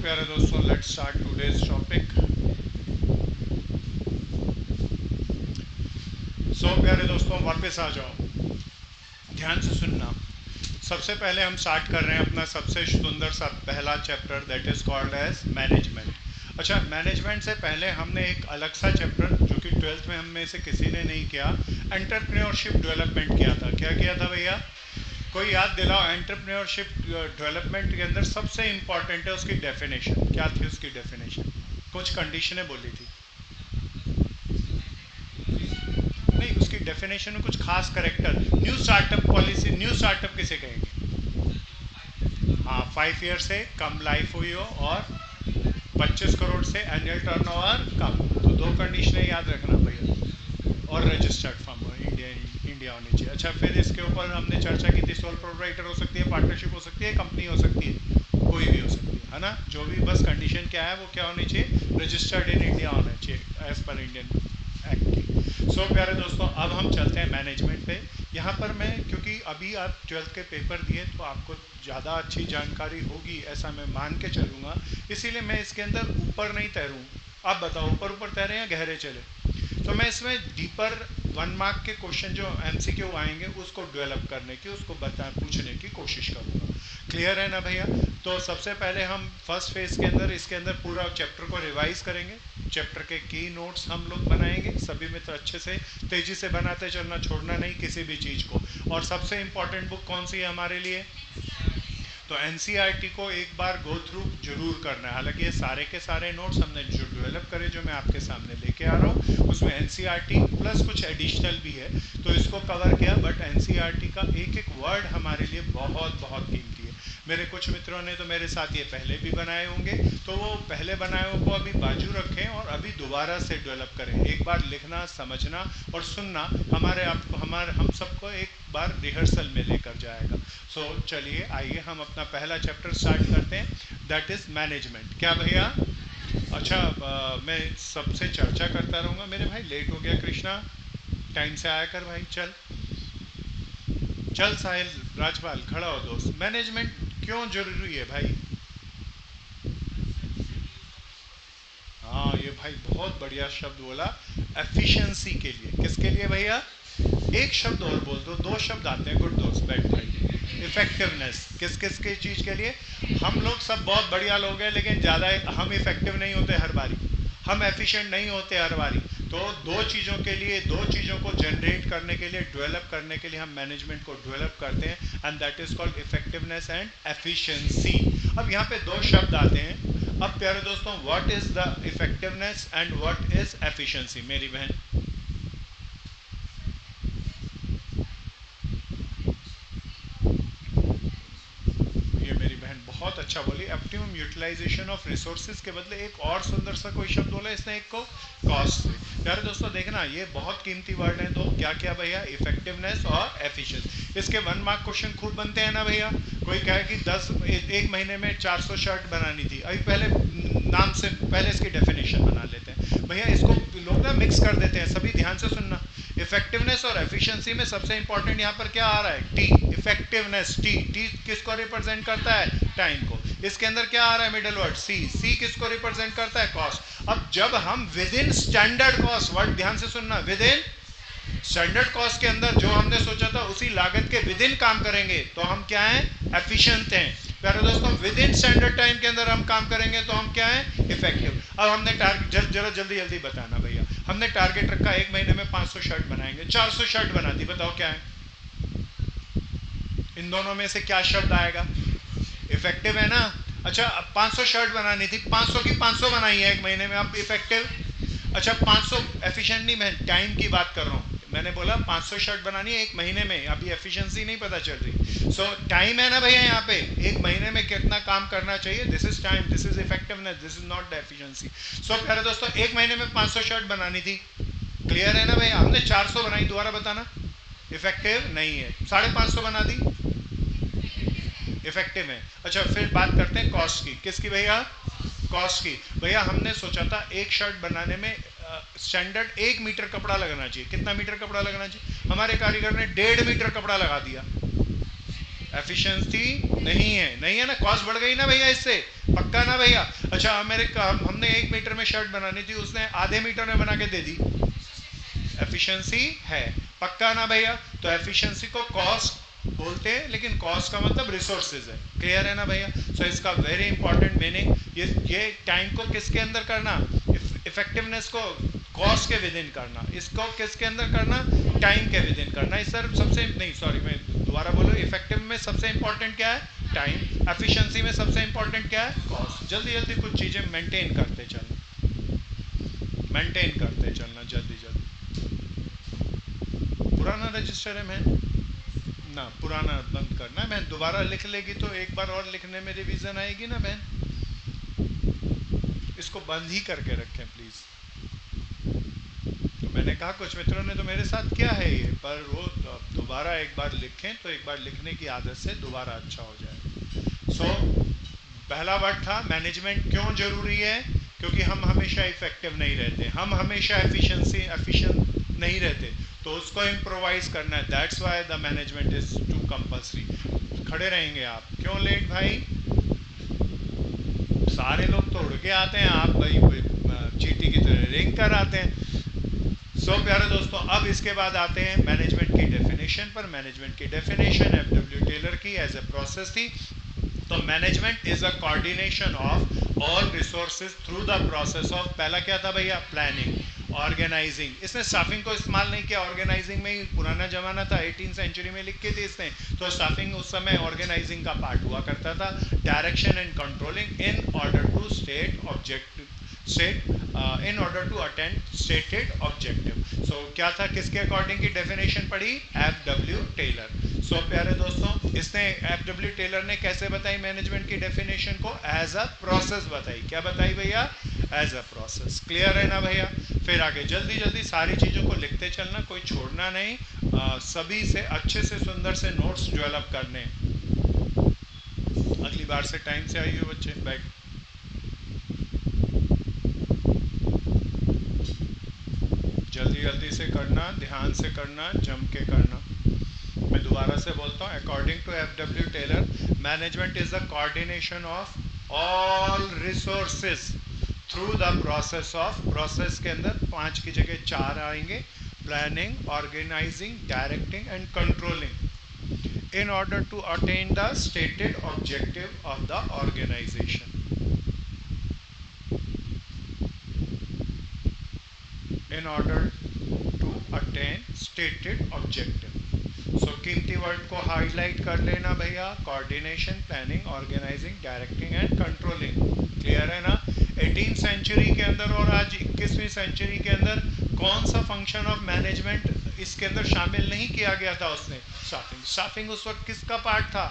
प्यारे दोस्तों, let's start today's topic. प्यारे दोस्तों, वापस आ जाओ, ध्यान से सुनना। सबसे पहले हम स्टार्ट कर रहे हैं अपना सबसे सुंदर सा पहला chapter, that is called as management. अच्छा, मैनेजमेंट से पहले हमने एक अलग सा चैप्टर जो कि 12th में हम में से किसी ने नहीं किया, एंटरप्रेन्योरशिप डेवलपमेंट किया था। क्या किया था भैया? कोई याद दिलाओ। एंटरप्रेन्योरशिप डेवलपमेंट के अंदर सबसे इंपॉर्टेंट है उसकी डेफिनेशन। क्या थी उसकी डेफिनेशन? कुछ कंडीशनें बोली थी नहीं, उसकी डेफिनेशन में कुछ खास character. New startup policy, new startup किसे कहेंगे? हाँ, 5 ईयर से कम लाइफ हुई हो और 25 करोड़ से एनुअल टर्नओवर कम। तो दो कंडीशनें याद रखना भैया, और रजिस्टर्ड फर्म हो, इंडिया होनी चाहिए। अच्छा, फिर इसके ऊपर हमने चर्चा की थी, सोल प्रोप्राइटर हो सकती है, पार्टनरशिप हो सकती है, कंपनी हो सकती है, कोई भी हो सकती है ना। जो भी बस कंडीशन क्या है वो क्या होनी चाहिए? रजिस्टर्ड इन इंडिया होना चाहिए एज पर इंडियन एक्ट की। प्यारे दोस्तों, अब हम चलते हैं मैनेजमेंट पे। यहाँ पर मैं, क्योंकि अभी आप 12th के पेपर दिए तो आपको ज़्यादा अच्छी जानकारी होगी ऐसा मैं मान के चलूँगा, इसीलिए मैं इसके अंदर ऊपर नहीं तैरूँ। आप बताओ, ऊपर ऊपर तैरें या गहरे चले? तो मैं इसमें डीपर 1 मार्क के क्वेश्चन जो MCQ आएंगे उसको डेवलप करने की, उसको पूछने की कोशिश करूँगा। क्लियर है ना भैया? तो सबसे पहले हम फर्स्ट फेज के अंदर, इसके अंदर पूरा चैप्टर को रिवाइज करेंगे। चैप्टर के की नोट्स हम लोग बनाएंगे। सभी मित्र अच्छे से तेजी से बनाते चलना, छोड़ना नहीं किसी भी चीज़ को। और सबसे इम्पॉर्टेंट बुक कौन सी है हमारे लिए? तो NCERT को एक बार गो थ्रू जरूर करना है। हालांकि ये सारे के सारे नोट्स हमने जो डेवलप करे, जो मैं आपके सामने लेके आ रहा हूँ, उसमें NCERT प्लस कुछ एडिशनल भी है, तो इसको कवर किया। बट NCERT का एक एक वर्ड हमारे लिए बहुत बहुत कीमती है। मेरे कुछ मित्रों ने तो मेरे साथ ये पहले भी बनाए होंगे, तो वो पहले बनाए हुए को अभी बाजू रखें और अभी दोबारा से डेवलप करें। एक बार लिखना, समझना और सुनना हम सबको एक बार रिहर्सल में लेकर जाएगा। चलिए आइए हम अपना पहला चैप्टर स्टार्ट करते हैं, दैट इज मैनेजमेंट। क्या भैया? अच्छा, मैं सबसे चर्चा करता रहूँगा। मेरे भाई लेट हो गया, कृष्णा टाइम से आया कर भाई। चल चल साहिल राजपाल, खड़ा हो दोस्त। मैनेजमेंट क्यों जरूरी है भाई? हाँ, ये भाई बहुत बढ़िया शब्द बोला, एफिशिएंसी के लिए। किसके लिए भैया? एक शब्द और बोल दो, दो शब्द आते हैं। गुड दोस्त, बैठ भाई। इफेक्टिवनेस किस किस की चीज के लिए? हम लोग सब बहुत बढ़िया लोग हैं, लेकिन ज़्यादा हम इफेक्टिव नहीं होते हर बारी, हम एफिशिएंट नहीं होते हर बारी। तो दो चीज़ों के लिए, दो चीज़ों को जनरेट करने के लिए, डेवलप करने के लिए हम मैनेजमेंट को डेवलप करते हैं, and that is called effectiveness and efficiency. अब यहाँ पे दो शब्द आते हैं। अब प्यारे दोस्तों, what is the effectiveness and what is efficiency? मेरी बहन, ये मेरी बहन बहुत अच्छा बोली। ऑप्टिमम यूटिलाइजेशन ऑफ रिसोर्सेज के बदले एक और सुंदर सा कोई शब्द बोला इसने, एक को कॉस्ट से। प्यारे दोस्तों देखना, ये बहुत कीमती वर्ड है। तो क्या क्या भैया? इफेक्टिवनेस और एफिशिएंसी। इसके 1 मार्क क्वेश्चन खूब बनते हैं ना भैया। कोई कहे कि 1 महीने में 400 शर्ट बनानी थी। अभी पहले नाम से पहले इसकी डेफिनेशन बना लेते हैं भैया। इसको लोग ना मिक्स कर देते हैं, सभी ध्यान से सुनना। इफेक्टिवनेस और एफिशिएंसी में सबसे इंपॉर्टेंट यहाँ पर क्या आ रहा है? टी। Effectiveness, T. टी किसको रिप्रेजेंट करता है? टाइम को। इसके अंदर क्या आ रहा है? मिडल वर्ड सी। सी किसको रिप्रेजेंट करता है? कॉस्ट। अब जब हम with in standard cost, word ध्यान से सुनना, विद इन स्टैंडर्ड कॉस्ट के अंदर जो हमने सोचा था उसी लागत के विद इन काम करेंगे तो हम क्या हैं? एफिशिएंट हैं। प्यारे दोस्तों, विद इन स्टैंडर्ड टाइम के अंदर हम काम करेंगे तो हम क्या हैं? इफेक्टिव। अब हमने टारगेट, जरा जल्दी जल्दी बताना भैया। हमने टारगेट रखा 1 महीने में 500 शर्ट बनाएंगे, 400 शर्ट बना दी, बताओ क्या है? इन दोनों में से क्या शब्द आएगा? इफेक्टिव है ना। अच्छा, अब 500 शर्ट बनानी थी, 500 की 500 बनाई है 1 महीने में, अब इफेक्टिव। अच्छा, 500 एफिशिएंट नहीं, मैं टाइम की बात कर रहा हूँ। मैंने बोला 500 शर्ट बनानी है 1 महीने में, अभी एफिशिएंसी नहीं पता चल रही। सो टाइम है ना भैया, यहाँ पे 1 महीने में कितना काम करना चाहिए, this is time, this is effectiveness, this is not the efficiency. So प्यारे दोस्तों, 1 महीने में 500 शर्ट बनानी थी, क्लियर है ना भैया? हमने 400 बनाई, दोबारा बताना। इफेक्टिव नहीं है। 550 बना दी, इफेक्टिव है। अच्छा, फिर बात करते हैं कॉस्ट की। किसकी भैया? कॉस्ट की। भैया हमने सोचा था एक शर्ट बनाने में स्टैंडर्ड 1 मीटर कपड़ा लगाना चाहिए। कितना मीटर कपड़ा लगाना चाहिए? हमारे कारीगर ने 1.5 मीटर कपड़ा लगा दिया। एफिशिएंसी नहीं है, नहीं है ना, कॉस्ट बढ़ गई ना भैया इससे। पक्का पक्का ना भैया? अच्छा हमने 1 मीटर में शर्ट बनानी थी, उसने आधे मीटर में बना के दे दी, एफिशिएंसी है। पक्का ना भैया? तो एफिशिएंसी को कॉस्ट बोलते हैं, लेकिन कॉस्ट का मतलब रिसोर्सेज है। क्लियर है ना भैया? सो इसका वेरी इंपॉर्टेंट मीनिंग ये टाइम को किसके अंदर करना, इफेक्टिवनेस को कॉस्ट के विद इन करना, इसको किसके अंदर करना, टाइम के विद इन करना। इस सर सबसे नहीं, सॉरी मैं दोबारा बोलूँ, इफेक्टिव में सबसे इंपॉर्टेंट क्या है, टाइम। एफिशिएंसी में सबसे इंपॉर्टेंट क्या है, कॉस्ट। जल्दी जल्दी कुछ चीजें मेंटेन करते चलना, जल्दी जल्दी। पुराना रजिस्टर है मैं ना, पुराना बंद करना है। बहन दोबारा लिख लेगी तो एक बार और लिखने में रिवीजन आएगी ना बहन, इसको बंद ही करके रखें प्लीज। तो मैंने कहा कुछ मित्रों ने तो मेरे साथ किया है ये, पर वो दोबारा एक बार लिखें तो एक बार लिखने की आदत से दोबारा अच्छा हो जाए। सो पहला वर्ड था मैनेजमेंट। क्यों जरूरी है? क्योंकि हम हमेशा इफेक्टिव नहीं रहते, हम हमेशा एफिशिएंट नहीं रहते, तो उसको इम्प्रोवाइज करना है। That's why the management is too compulsory. खड़े रहेंगे आप, क्यों लेट भाई? सारे लोग तो उड़ के आते हैं, आप भाई चीटी की तरह रिंग कर आते हैं। सो प्यारे दोस्तों, अब इसके बाद आते हैं मैनेजमेंट की डेफिनेशन पर। मैनेजमेंट की डेफिनेशन एफडब्ल्यू टेलर की एज ए प्रोसेस थी। तो management is a coordination of all resources through the process of, पहला क्या था भैया, प्लानिंग, ऑर्गेनाइजिंग। इसने स्टाफिंग को इस्तेमाल नहीं किया, ऑर्गेनाइजिंग में ही पुराना जमाना था, 18 सेंचुरी में लिख के थी इसने, तो स्टाफिंग उस समय ऑर्गेनाइजिंग का पार्ट हुआ करता था। Direction and controlling in order to in order to attain stated objective. So क्या था, किसके अकॉर्डिंग की डेफिनेशन पढ़ी, एफडब्ल्यू टेलर। सो प्यारे दोस्तों, इसने एफडब्ल्यू टेलर ने कैसे बताई मैनेजमेंट की डेफिनेशन को, एज अ प्रोसेस बताई। क्या बताई भैया, एज अ प्रोसेस। क्लियर है ना भैया? फिर आगे जल्दी जल्दी सारी चीजों को लिखते चलना, कोई छोड़ना नहीं, सभी से अच्छे से सुंदर से नोट्स डेवलप करने। अगली बार से टाइम से आइए बच्चे, बैठ। जल्दी जल्दी से करना, ध्यान से करना, जम के करना। मैं दोबारा से बोलता हूँ, according to F W Taylor, management is the coordination of all resources through the process of, process के अंदर 5 की जगह 4 आएंगे, planning, organising, directing and controlling, in order to attain the stated objective of the organisation. In order to attain stated objective. So कीमती word को highlight कर लेना भैया, coordination, planning, organising, directing and controlling. Clear है ना? 18th century के अंदर और आज 21वीं सेंचुरी के अंदर कौन सा फंक्शन ऑफ मैनेजमेंट इसके अंदर शामिल नहीं किया गया था उसने, स्टाफिंग। स्टाफिंग उस वक्त किसका पार्ट था?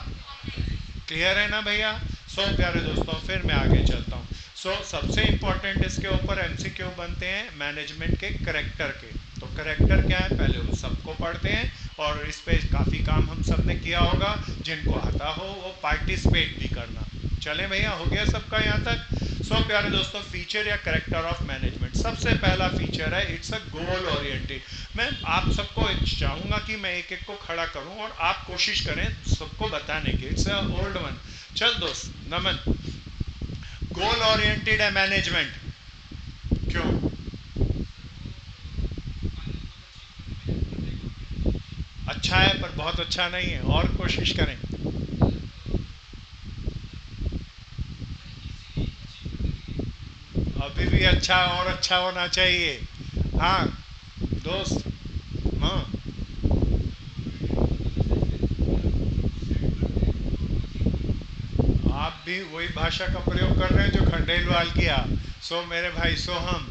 क्लियर है ना भैया? सो प्यारे दोस्तों, फिर मैं आगे चलता हूँ। सबसे इंपॉर्टेंट इसके ऊपर एमसीक्यू बनते हैं मैनेजमेंट के करेक्टर के। तो करेक्टर क्या है, पहले उन सबको पढ़ते हैं, और इस पे काफी काम हम सब ने किया होगा, जिनको आता हो वो पार्टिसिपेट भी करना। चले भैया, हो गया सबका यहाँ तक? सो प्यारे दोस्तों, फीचर या करेक्टर ऑफ मैनेजमेंट, सबसे पहला फीचर है, इट्स अ गोल ओरिएंटेड। मैं आप सबको चाहूंगा कि मैं एक एक को खड़ा करूं और आप कोशिश करें सबको बताने की। It's a old one. चल दोस्त, नमन। गोल ओरिएंटेड है मैनेजमेंट, क्यों? अच्छा है पर बहुत अच्छा नहीं है, और कोशिश करें। अभी भी अच्छा और अच्छा होना चाहिए। हाँ दोस्त, हाँ आप भी वही भाषा का प्रयोग कर रहे हैं जो खंडेलवाल किया। सो मेरे भाई, सो हम,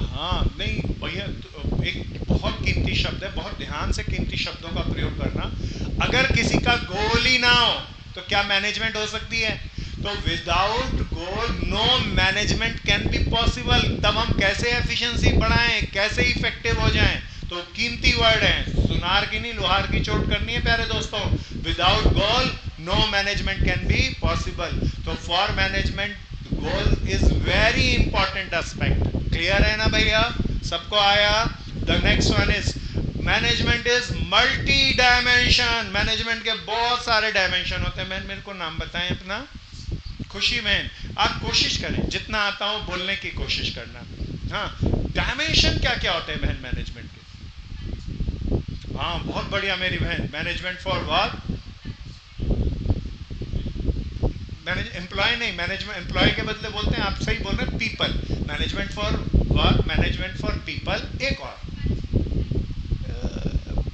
हाँ नहीं भैया, तो एक बहुत कीमती शब्द है, बहुत ध्यान से कीमती शब्दों का प्रयोग करना। अगर किसी का गोल ही ना हो तो क्या मैनेजमेंट हो सकती है? तो without goal no management can be possible. तब हम कैसे एफिशिएंसी बढ़ाएं, कैसे इफेक्टिव हो जाएं? तो कीमती वर्ड है, सुनार की नहीं लोहार की चोट करनी है प्यारे दोस्तों। Without goal no management can be possible. तो for management goal is very important aspect. Clear है ना भैया? सबको आया? The next one is management is multi dimension, management के बहुत सारे डायमेंशन होते हैं। बहन मेरे को नाम बताएं अपना। खुशी बहन, आप कोशिश करें जितना आता हो बोलने की कोशिश करना। हाँ, डायमेंशन क्या क्या होते हैं बहन मैनेजमेंट के? हाँ बहुत बढ़िया मेरी बहन। मैनेजमेंट फॉर वर्क, एम्प्लॉय नहीं, मैनेजमेंट एम्प्लॉय के बदले बोलते हैं, आप सही बोल रहे हैं, people. Management for work, management for people. एक और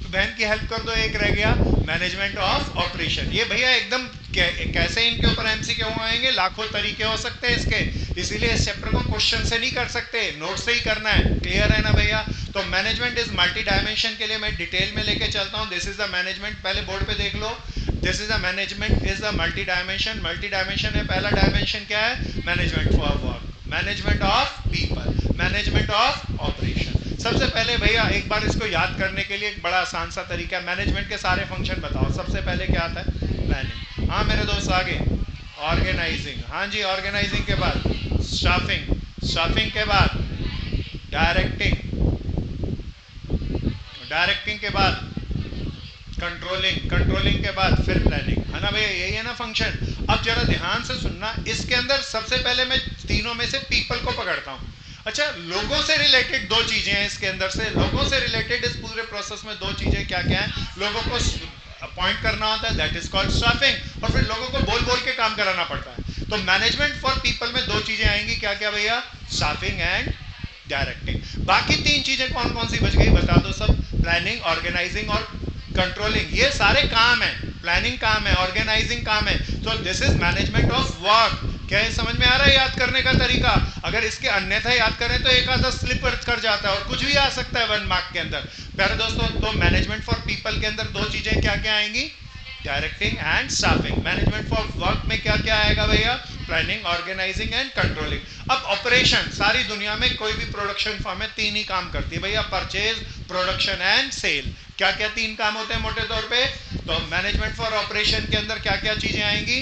बहन की हेल्प कर दो, एक रह गया मैनेजमेंट ऑफ ऑपरेशन। ये भैया एकदम कैसे इनके ऊपर एमसीक्यू आएंगे, लाखों तरीके हो सकते हैं इसके, इसीलिए इस चैप्टर को क्वेश्चन से नहीं कर सकते, नोट से ही करना है। क्लियर है ना भैया? तो मैनेजमेंट इज मल्टी डायमेंशन के लिए मैं डिटेल में लेके चलता हूँ। दिस इज द मैनेजमेंट, पहले बोर्ड पे देख लो। This is the management is the multi dimension. Multi dimension है, पहला डायमेंशन क्या है? Management for work, management of people, management of operation. सबसे पहले भैया एक बार इसको याद करने के लिए एक बड़ा आसान सा तरीका है। मैनेजमेंट के सारे फंक्शन बताओ। सबसे पहले क्या आता है? प्लानिंग। हाँ मेरे दोस्त आगे। ऑर्गेनाइजिंग, हाँ जी, ऑर्गेनाइजिंग के बाद स्टाफिंग, स्टाफिंग के बाद डायरेक्टिंग, डायरेक्टिंग के बाद कंट्रोलिंग, कंट्रोलिंग के बाद फिर प्लानिंग, है ना भैया? यही है ना फंक्शन। अब जरा ध्यान से सुनना, इसके अंदर सबसे पहले मैं तीनों में से पीपल को पकड़ता हूँ। अच्छा, लोगों से रिलेटेड दो चीजें हैं इसके अंदर से। लोगों से रिलेटेड इस पूरे प्रोसेस में दो चीजें क्या क्या हैं? लोगों को अपॉइंट करना होता है, दैट इज कॉल्ड स्टाफिंग, और फिर लोगों को बोल बोल के काम कराना पड़ता है। तो मैनेजमेंट फॉर पीपल में दो चीजें आएंगी, क्या क्या भैया? Staffing and directing. बाकी तीन चीजें कौन कौन सी बच गई बता दो सब? प्लानिंग, ऑर्गेनाइजिंग और कंट्रोलिंग। ये सारे काम है, प्लानिंग काम है, ऑर्गेनाइजिंग काम है। तो this is management of work. क्या ये समझ में आ रहा है याद करने का तरीका? अगर इसके अन्यथा याद करें तो एक आधा स्लिप कर जाता है और कुछ भी आ सकता है 1 मार्क के अंदर। प्यारे दोस्तों, तो मैनेजमेंट फॉर पीपल के अंदर दो चीजें क्या क्या आएंगी? Directing and staffing. Management for work में क्या क्या आएगा भैया? Planning, organising and controlling. अब ऑपरेशन, सारी दुनिया में कोई भी प्रोडक्शन फर्म है, तीन ही काम करती है भैया, परचेज, प्रोडक्शन एंड सेल। क्या क्या तीन काम होते हैं मोटे तौर पे? तो मैनेजमेंट फॉर ऑपरेशन के अंदर क्या क्या चीजें आएंगी?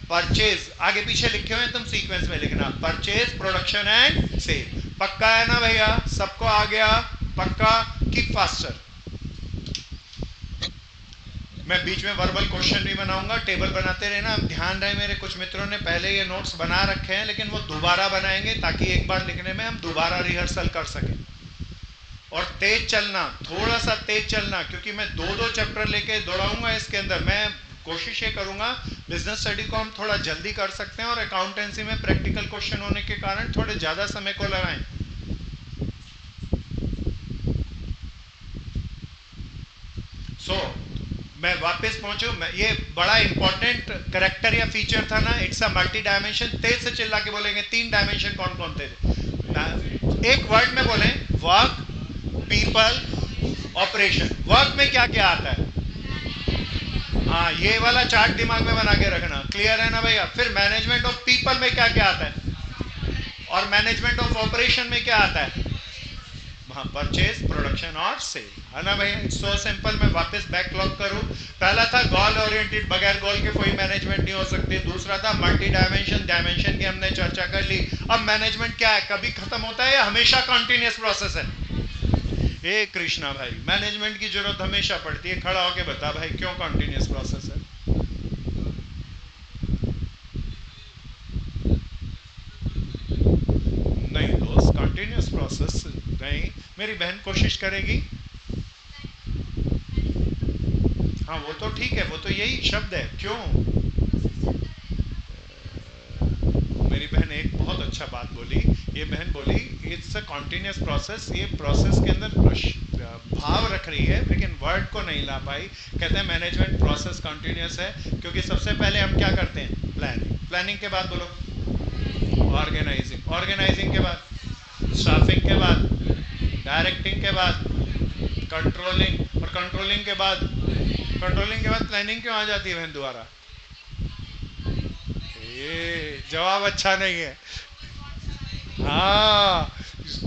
परचेज, आगे पीछे लिखे हुए हैं, तुम सीक्वेंस में लिखना, परचेज, प्रोडक्शन एंड सेल। पक्का है ना भैया? सबको आ गया? पक्का? Keep faster. मैं बीच में वर्बल क्वेश्चन भी बनाऊंगा, टेबल बनाते रहना। ध्यान रहे, मेरे कुछ मित्रों ने पहले ये नोट्स बना रखे हैं, लेकिन वो दोबारा बनाएंगे ताकि एक बार लिखने में हम दोबारा रिहर्सल कर सकें। और तेज चलना, थोड़ा सा तेज चलना, क्योंकि मैं दो चैप्टर लेके दौड़ाऊंगा इसके अंदर। मैं कोशिश ये करूंगा बिजनेस स्टडी को हम थोड़ा जल्दी कर सकते हैं, और अकाउंटेंसी में प्रैक्टिकल क्वेश्चन होने के कारण थोड़े ज्यादा समय को लगाएं। मैं वापस पहुंचू, ये बड़ा इंपॉर्टेंट करेक्टर या फीचर था ना, इट्स अ मल्टी डायमेंशन। तेज से चिल्ला के बोलेंगे, तीन डायमेंशन कौन कौन थे? एक वर्ड में बोले, वर्क, पीपल, ऑपरेशन। वर्क में क्या क्या आता है? हाँ, ये वाला चार्ट दिमाग में बना के रखना। क्लियर है ना भैया? फिर मैनेजमेंट ऑफ पीपल में क्या क्या आता है, और मैनेजमेंट ऑफ ऑपरेशन में क्या आता है? हाँ, परचेज, प्रोडक्शन और सेल, है ना भैया? It's so simple. मैं वापस बैकलॉग करूं, पहला था गोल ओरिएंटेड, बगैर गोल के कोई मैनेजमेंट नहीं हो सकती। दूसरा था मल्टी डायमेंशन, डायमेंशन की हमने चर्चा कर ली। अब मैनेजमेंट क्या है? कभी खत्म होता है या हमेशा कंटिन्यूअस प्रोसेस है? हे कृष्णा भाई, मैनेजमेंट की जरूरत हमेशा पड़ती है। खड़ा होके बता भाई, क्यों कंटिन्यूअस प्रोसेस है? नहीं दोस्त, कंटिन्यूअस प्रोसेस नहीं। मेरी बहन कोशिश करेगी। हाँ वो तो ठीक है, वो तो यही शब्द है। क्यों? मेरी बहन एक बहुत अच्छा बात बोली। ये बहन बोली इट्स अ कॉन्टिन्यूस प्रोसेस। ये प्रोसेस के अंदर भाव रख रही है, लेकिन वर्ड को नहीं ला पाई। कहते हैं मैनेजमेंट प्रोसेस कॉन्टिन्यूस है, क्योंकि सबसे पहले हम क्या करते हैं? प्लानिंग, प्लानिंग के बाद बोलो ऑर्गेनाइजिंग, ऑर्गेनाइजिंग के बाद स्टाफिंग, के बाद डायरेक्टिंग, के बाद कंट्रोलिंग, और कंट्रोलिंग के बाद प्लानिंग क्यों आ जाती है बहन दोबारा? ये जवाब अच्छा नहीं है। हाँ,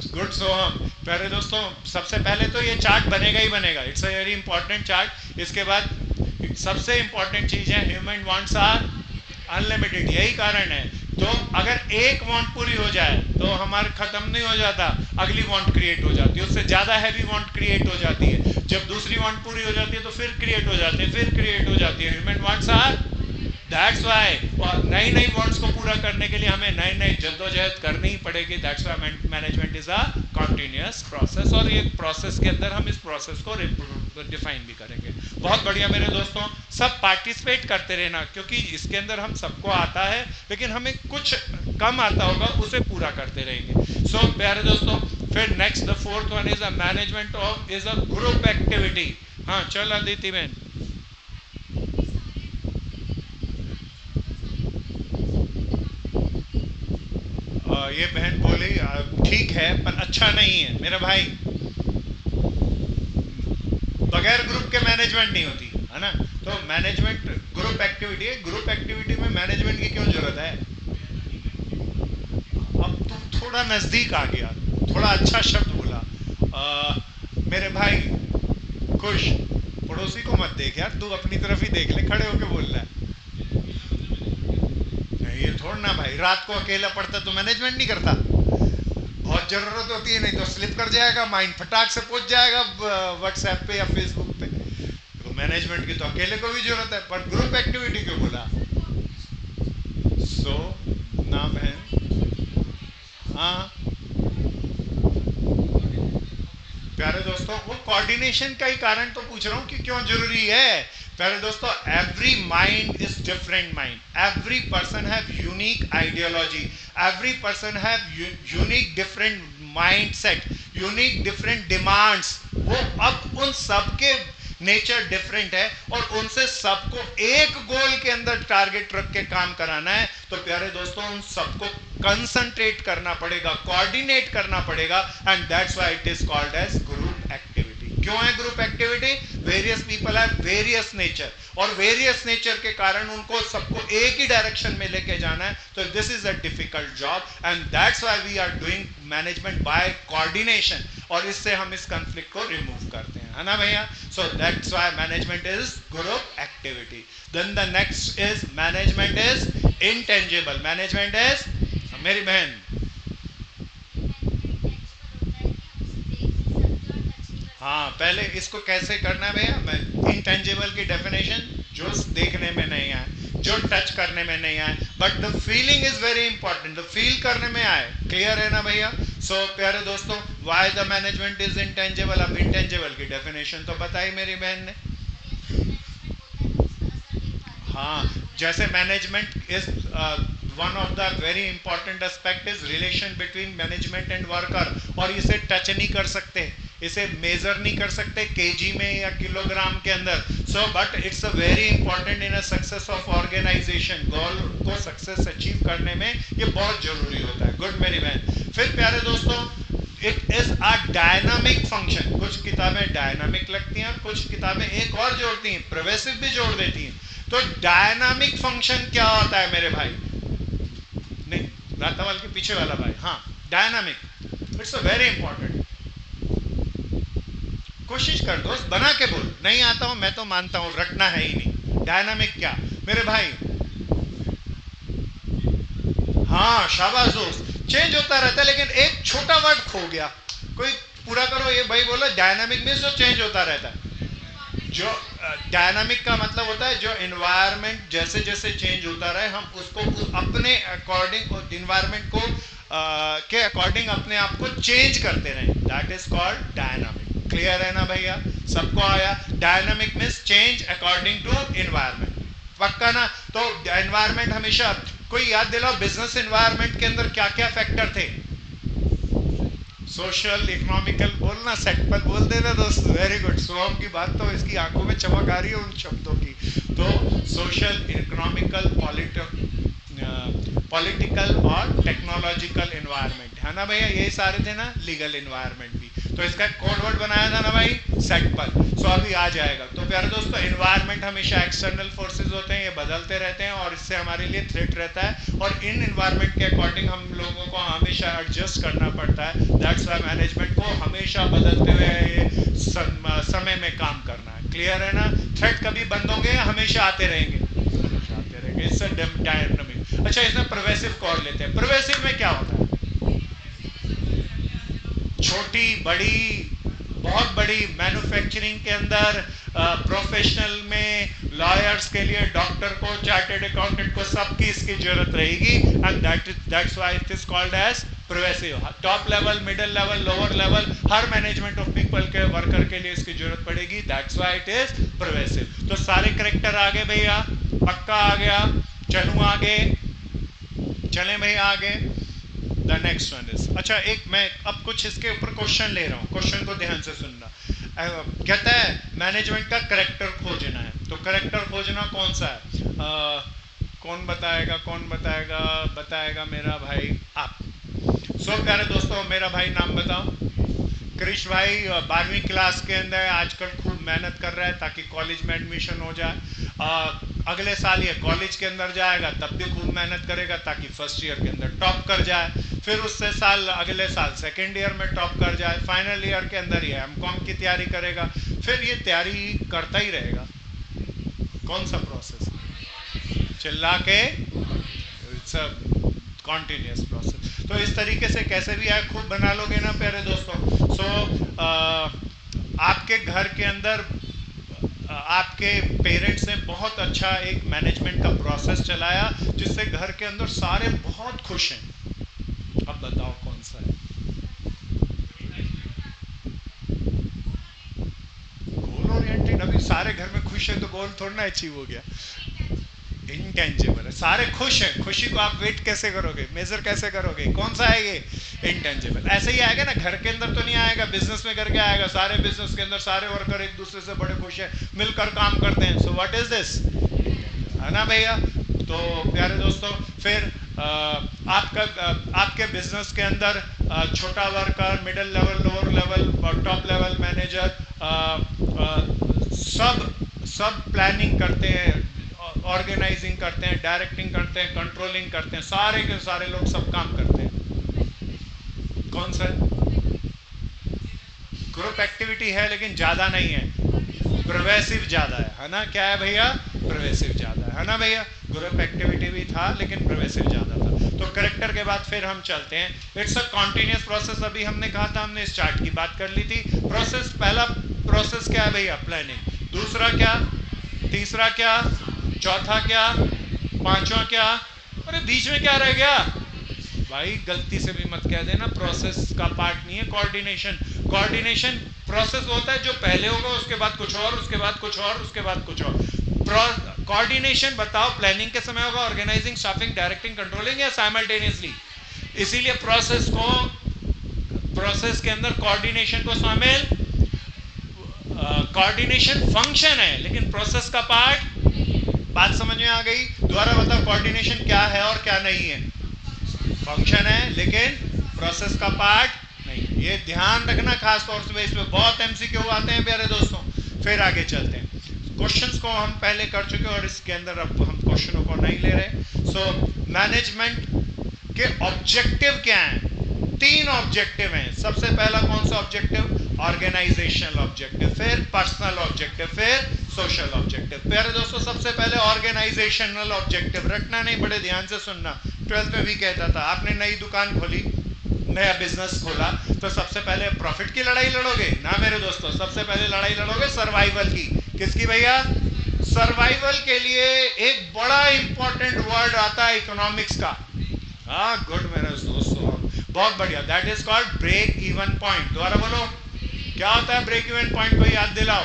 गुड सोहम। प्यारे दोस्तों, सबसे पहले तो ये चार्ट बनेगा ही बनेगा, it's a very important chart. इसके बाद सबसे इंपॉर्टेंट चीज है, ह्यूमन वांट्स आर अनलिमिटेड। यही कारण है तो अगर एक वांट पूरी हो जाए तो हमारे खत्म नहीं हो जाता, अगली वांट क्रिएट हो जाती है, उससे ज्यादा हैवी वांट क्रिएट हो जाती है। जब दूसरी वांट पूरी हो जाती है तो फिर क्रिएट हो जाती है, फिर क्रिएट हो जाती है। Human wants are, that's why, और नई नई वांट्स को पूरा करने के लिए हमें नई नई जद्दोजहद करनी ही पड़ेगी। That's why management is a continuous process, और ये प्रोसेस के अंदर हम इस प्रोसेस को डिफाइन भी करेंगे। बहुत बढ़िया मेरे दोस्तों, सब पार्टिसिपेट करते रहना, क्योंकि इसके अंदर हम सबको आता है, लेकिन हमें कुछ कम आता होगा, उसे पूरा करते रहेंगे। सो प्यारे दोस्तों, फिर next the fourth one is a management of is a group activity. हाँ चल अदिति बहन। ये बहन बोली ठीक है पर अच्छा नहीं है मेरा भाई, बगैर ग्रुप के मैनेजमेंट नहीं होती है ना। तो मैनेजमेंट ग्रुप एक्टिविटी है, ग्रुप एक्टिविटी में मैनेजमेंट की क्यों जरूरत है? अब तू थोड़ा नजदीक आ गया, थोड़ा अच्छा शब्द बोला। मेरे भाई खुश, पड़ोसी को मत देख यार, तू अपनी तरफ ही देख ले, खड़े होके बोल रहा है। ये थोड़ा ना भाई, रात को अकेला पढ़ता तो मैनेजमेंट नहीं करता, बहुत जरूरत होती है, नहीं तो स्लिप कर जाएगा, माइंड फटाक से पहुंच जाएगा व्हाट्सएप पे या फेसबुक पे। तो मैनेजमेंट की तो अकेले को भी जरूरत है, पर ग्रुप एक्टिविटी क्यों बोला? सो नाम है, हाँ प्यारे दोस्तों, वो कोऑर्डिनेशन का ही कारण तो पूछ रहा हूं कि क्यों जरूरी है। प्यारे दोस्तों, every mind is different mind, every person have unique ideology, every person have unique different mind set, unique different demands. वो अब उन सबके नेचर डिफरेंट है, और उनसे सबको एक गोल के अंदर टारगेट रख के काम कराना है। तो प्यारे दोस्तों, उन सबको कंसंट्रेट करना पड़ेगा, कोऑर्डिनेट करना पड़ेगा, and that's why it is called age group activity. क्यों है group activity? Various people have various nature, और वेरियस नेचर के कारण उनको सबको एक ही डायरेक्शन में लेके जाना है। तो this is a difficult job, and that's why we are doing management by coordination, और इससे हम इस कंफ्लिक्ट को रिमूव करते हैं, है ना भैया। So that's why management is group activity. Then the next is management is intangible. Management is, मेरी बहन, हाँ पहले इसको कैसे करना है भैया? मैं इंटेंजिबल की डेफिनेशन, जो देखने में नहीं आए, जो टच करने में नहीं आए, but the feeling is very important, the feel करने में आए। क्लियर है ना भैया? सो प्यारे दोस्तों, why the management is intangible? अब इंटेंजिबल की डेफिनेशन तो बताई मेरी बहन ने। हाँ, जैसे management is one of the very important aspect is relation between management and worker, और इसे टच नहीं कर सकते, इसे मेजर नहीं कर सकते केजी में या किलोग्राम के अंदर। So but it's a very important in a success of organisation. Goal को सक्सेस अचीव करने में ये बहुत जरूरी होता है। गुड मेरी बहन। फिर प्यारे दोस्तों, it is a dynamic function. कुछ किताबें डायनामिक लगती हैं और कुछ किताबें एक और जोड़ती हैं, प्रोग्रेसिव भी जोड़ देती हैं। तो डायनामिक फंक्शन क्या होता है मेरे भाई? नहीं, रातावाल के पीछे वाला भाई, हाँ dynamic, it's a very important. कोशिश कर दोस्त, बना के बोल। नहीं आता हूं मैं तो मानता हूं, रटना है ही नहीं। डायनामिक क्या मेरे भाई? हाँ शाबाश दोस्त, चेंज होता रहता है, लेकिन एक छोटा वर्ड खो गया, कोई पूरा करो। ये भाई बोला डायनामिक मीन्स जो चेंज होता रहता है। जो डायनामिक का मतलब होता है जो एनवायरनमेंट जैसे जैसे चेंज होता रहे, हम उसको अपने अकॉर्डिंग, एनवायरनमेंट को के अकॉर्डिंग अपने आप को चेंज करते रहें। That is called dynamic. Clear है ना भैया? सबको आया? Dynamic means change according to environment. पक्का ना? तो एनवायरनमेंट हमेशा, कोई याद दिलाओ, बिजनेस एनवायरनमेंट के अंदर क्या क्या फैक्टर थे? सोशल, इकोनॉमिकल, बोलना सेट पर बोल देना दोस्त। Very good. सोहम की बात तो इसकी आंखों में चमक आ रही है उन शब्दों की। तो सोशल, इकोनॉमिकल, पॉलिटिकल और टेक्नोलॉजिकल एनवायरनमेंट, है ना भैया? यही सारे थे ना, लीगल एनवायरनमेंट भी। तो इसका कोड वर्ड बनाया था ना भाई, सेट पर। सो अभी आ जाएगा। तो प्यारे दोस्तों, एनवायरनमेंट हमेशा एक्सटर्नल फोर्सेस होते हैं, ये बदलते रहते हैं और इससे हमारे लिए थ्रेट रहता है, और इन एनवायरनमेंट के अकॉर्डिंग हम लोगों को हमेशा एडजस्ट करना पड़ता है। दैट्स व्हाई मैनेजमेंट को हमेशा बदलते हुए समय में काम करना है। क्लियर है ना? थ्रेट कभी बंद होंगे या हमेशा आते रहेंगे? हमेशा आते रहेंगे। इससे डायनामिक। अच्छा, इसमें प्रोवेसिव को और लेते हैं। प्रोवेसिव में क्या होता है? छोटी बड़ी, बहुत बड़ी मैन्युफैक्चरिंग के अंदर, प्रोफेशनल में, लॉयर्स के लिए, डॉक्टर को, चार्टेड अकाउंटेंट को, सबकी इसकी जरूरत रहेगी, and that's why it is called as pervasive. Top level, middle level, lower level, हर मैनेजमेंट ऑफ पीपल के वर्कर के लिए इसकी जरूरत पड़ेगी, that's why it is pervasive. तो सारे करेक्टर आ गए भैया, पक्का आ गया, चलूं आगे, चले भैया आगे। द नेक्स्ट वन इज, अच्छा एक मैं अब कुछ इसके ऊपर क्वेश्चन ले रहा हूँ, क्वेश्चन को ध्यान से सुनना। कहता है मैनेजमेंट का करेक्टर खोजना है, तो करेक्टर खोजना कौन सा है? कौन बताएगा, कौन बताएगा? बताएगा मेरा भाई आप। सो प्यारे दोस्तों, मेरा भाई नाम बताओ। कृष भाई 12वीं क्लास के अंदर आजकल खूब मेहनत कर रहा है ताकि कॉलेज में एडमिशन हो जाए। अगले साल ये कॉलेज के अंदर जाएगा, तब भी खूब मेहनत करेगा ताकि फर्स्ट ईयर के अंदर टॉप कर जाए, फिर उससे साल अगले साल सेकेंड ईयर में टॉप कर जाए, फाइनल ईयर के अंदर ये एमकॉम की तैयारी करेगा, फिर ये तैयारी करता ही रहेगा। कौन सा प्रोसेस? चिल्ला के, इट्स अ कॉन्टिन्यूस प्रोसेस। तो इस तरीके से कैसे भी आए खूब बना लोगे ना प्यारे दोस्तों। आपके घर के अंदर आपके पेरेंट्स ने बहुत अच्छा एक मैनेजमेंट का प्रोसेस चलाया जिससे घर के अंदर सारे बहुत खुश हैं। अब बताओ कौन सा है? Goal oriented. अभी सारे घर में खुश है तो गोल थोड़ा ना अचीव हो गया। इंटेंजिबल है, सारे खुश हैं, खुशी को आप वेट कैसे करोगे, मेजर कैसे करोगे? कौन सा है ये? इंटेंजिबल। ऐसे ही आएगा ना, घर के अंदर तो नहीं आएगा, बिजनेस में करके आएगा। सारे बिजनेस के अंदर सारे वर्कर एक दूसरे से बड़े खुश हैं, मिलकर काम करते हैं। So what is this? है ना भैया? तो प्यारे दोस्तों, फिर आपके बिजनेस के अंदर छोटा worker, middle level, lower level, top level manager, सब प्लानिंग करते हैं, ऑर्गेनाइजिंग करते हैं, डायरेक्टिंग करते हैं, कंट्रोलिंग करते हैं, सारे के सारे लोग सब काम करते हैं। कौन सा? ग्रुप एक्टिविटी है लेकिन ज्यादा नहीं है, प्रोवेसिव ज्यादा है ना? क्या है भैया? प्रोवेसिव ज्यादा है ना भैया? ग्रुप एक्टिविटी भी था लेकिन प्रोवेसिव ज्यादा था। तो करेक्टर के बाद फिर हम चलते हैं, इट्स अ कॉन्टिन्यूस प्रोसेस। अभी हमने कहा था, हमने इस चार्ट की बात कर ली थी। प्रोसेस, पहला प्रोसेस क्या है भैया? प्लानिंग। दूसरा क्या? तीसरा क्या? चौथा क्या? पांचवा क्या? अरे बीच में क्या रह गया भाई? गलती से भी मत कह देना, प्रोसेस का पार्ट नहीं है कोऑर्डिनेशन। कोऑर्डिनेशन प्रोसेस होता है जो पहले होगा, उसके बाद कुछ और, उसके बाद कुछ और, उसके बाद कुछ और। कोऑर्डिनेशन बताओ प्लानिंग के समय होगा, ऑर्गेनाइजिंग, स्टाफिंग, डायरेक्टिंग, कंट्रोलिंग, या साइमल्टेनियसली? इसीलिए प्रोसेस के अंदर कोऑर्डिनेशन को शामिल, कोऑर्डिनेशन फंक्शन है लेकिन प्रोसेस का पार्ट। बात समझ में आ गई? दोबारा बताओ, कोऑर्डिनेशन क्या है और क्या नहीं है? फंक्शन है लेकिन प्रोसेस का पार्ट नहीं। ये ध्यान रखना खास तौर से, इसमें बहुत एमसीक्यू आते हैं प्यारे दोस्तों। फिर आगे चलते हैं, क्वेश्चंस को हम पहले कर चुके और इसके अंदर अब हम क्वेश्चनों को नहीं ले रहे। सो मैनेजमेंट के ऑब्जेक्टिव क्या हैं? 3 ऑब्जेक्टिव हैं। सबसे पहला कौन सा ऑब्जेक्टिव? ऑर्गेनाइजेशनल ऑब्जेक्टिव, फिर पर्सनल ऑब्जेक्टिव, फिर सोशल ऑब्जेक्टिव। प्यारे दोस्तों, सबसे पहले ऑर्गेनाइजेशनल ऑब्जेक्टिव रखना नहीं, बड़े ध्यान से सुनना। 12th में भी कहता था, आपने नई दुकान खोली, नया बिजनेस खोला, तो सबसे पहले प्रॉफिट की लड़ाई लड़ोगे ना मेरे दोस्तों? सबसे पहले लड़ाई लड़ोगे सर्वाइवल की। किसकी भैया? सर्वाइवल के लिए एक बड़ा इंपॉर्टेंट वर्ड आता है इकोनॉमिक्स का। हाँ, गुड मेरे दोस्तों, बहुत बढ़िया। That is called break even point. दोबारा बोलो, क्या होता है ब्रेक इवन पॉइंट? को याद दिलाओ।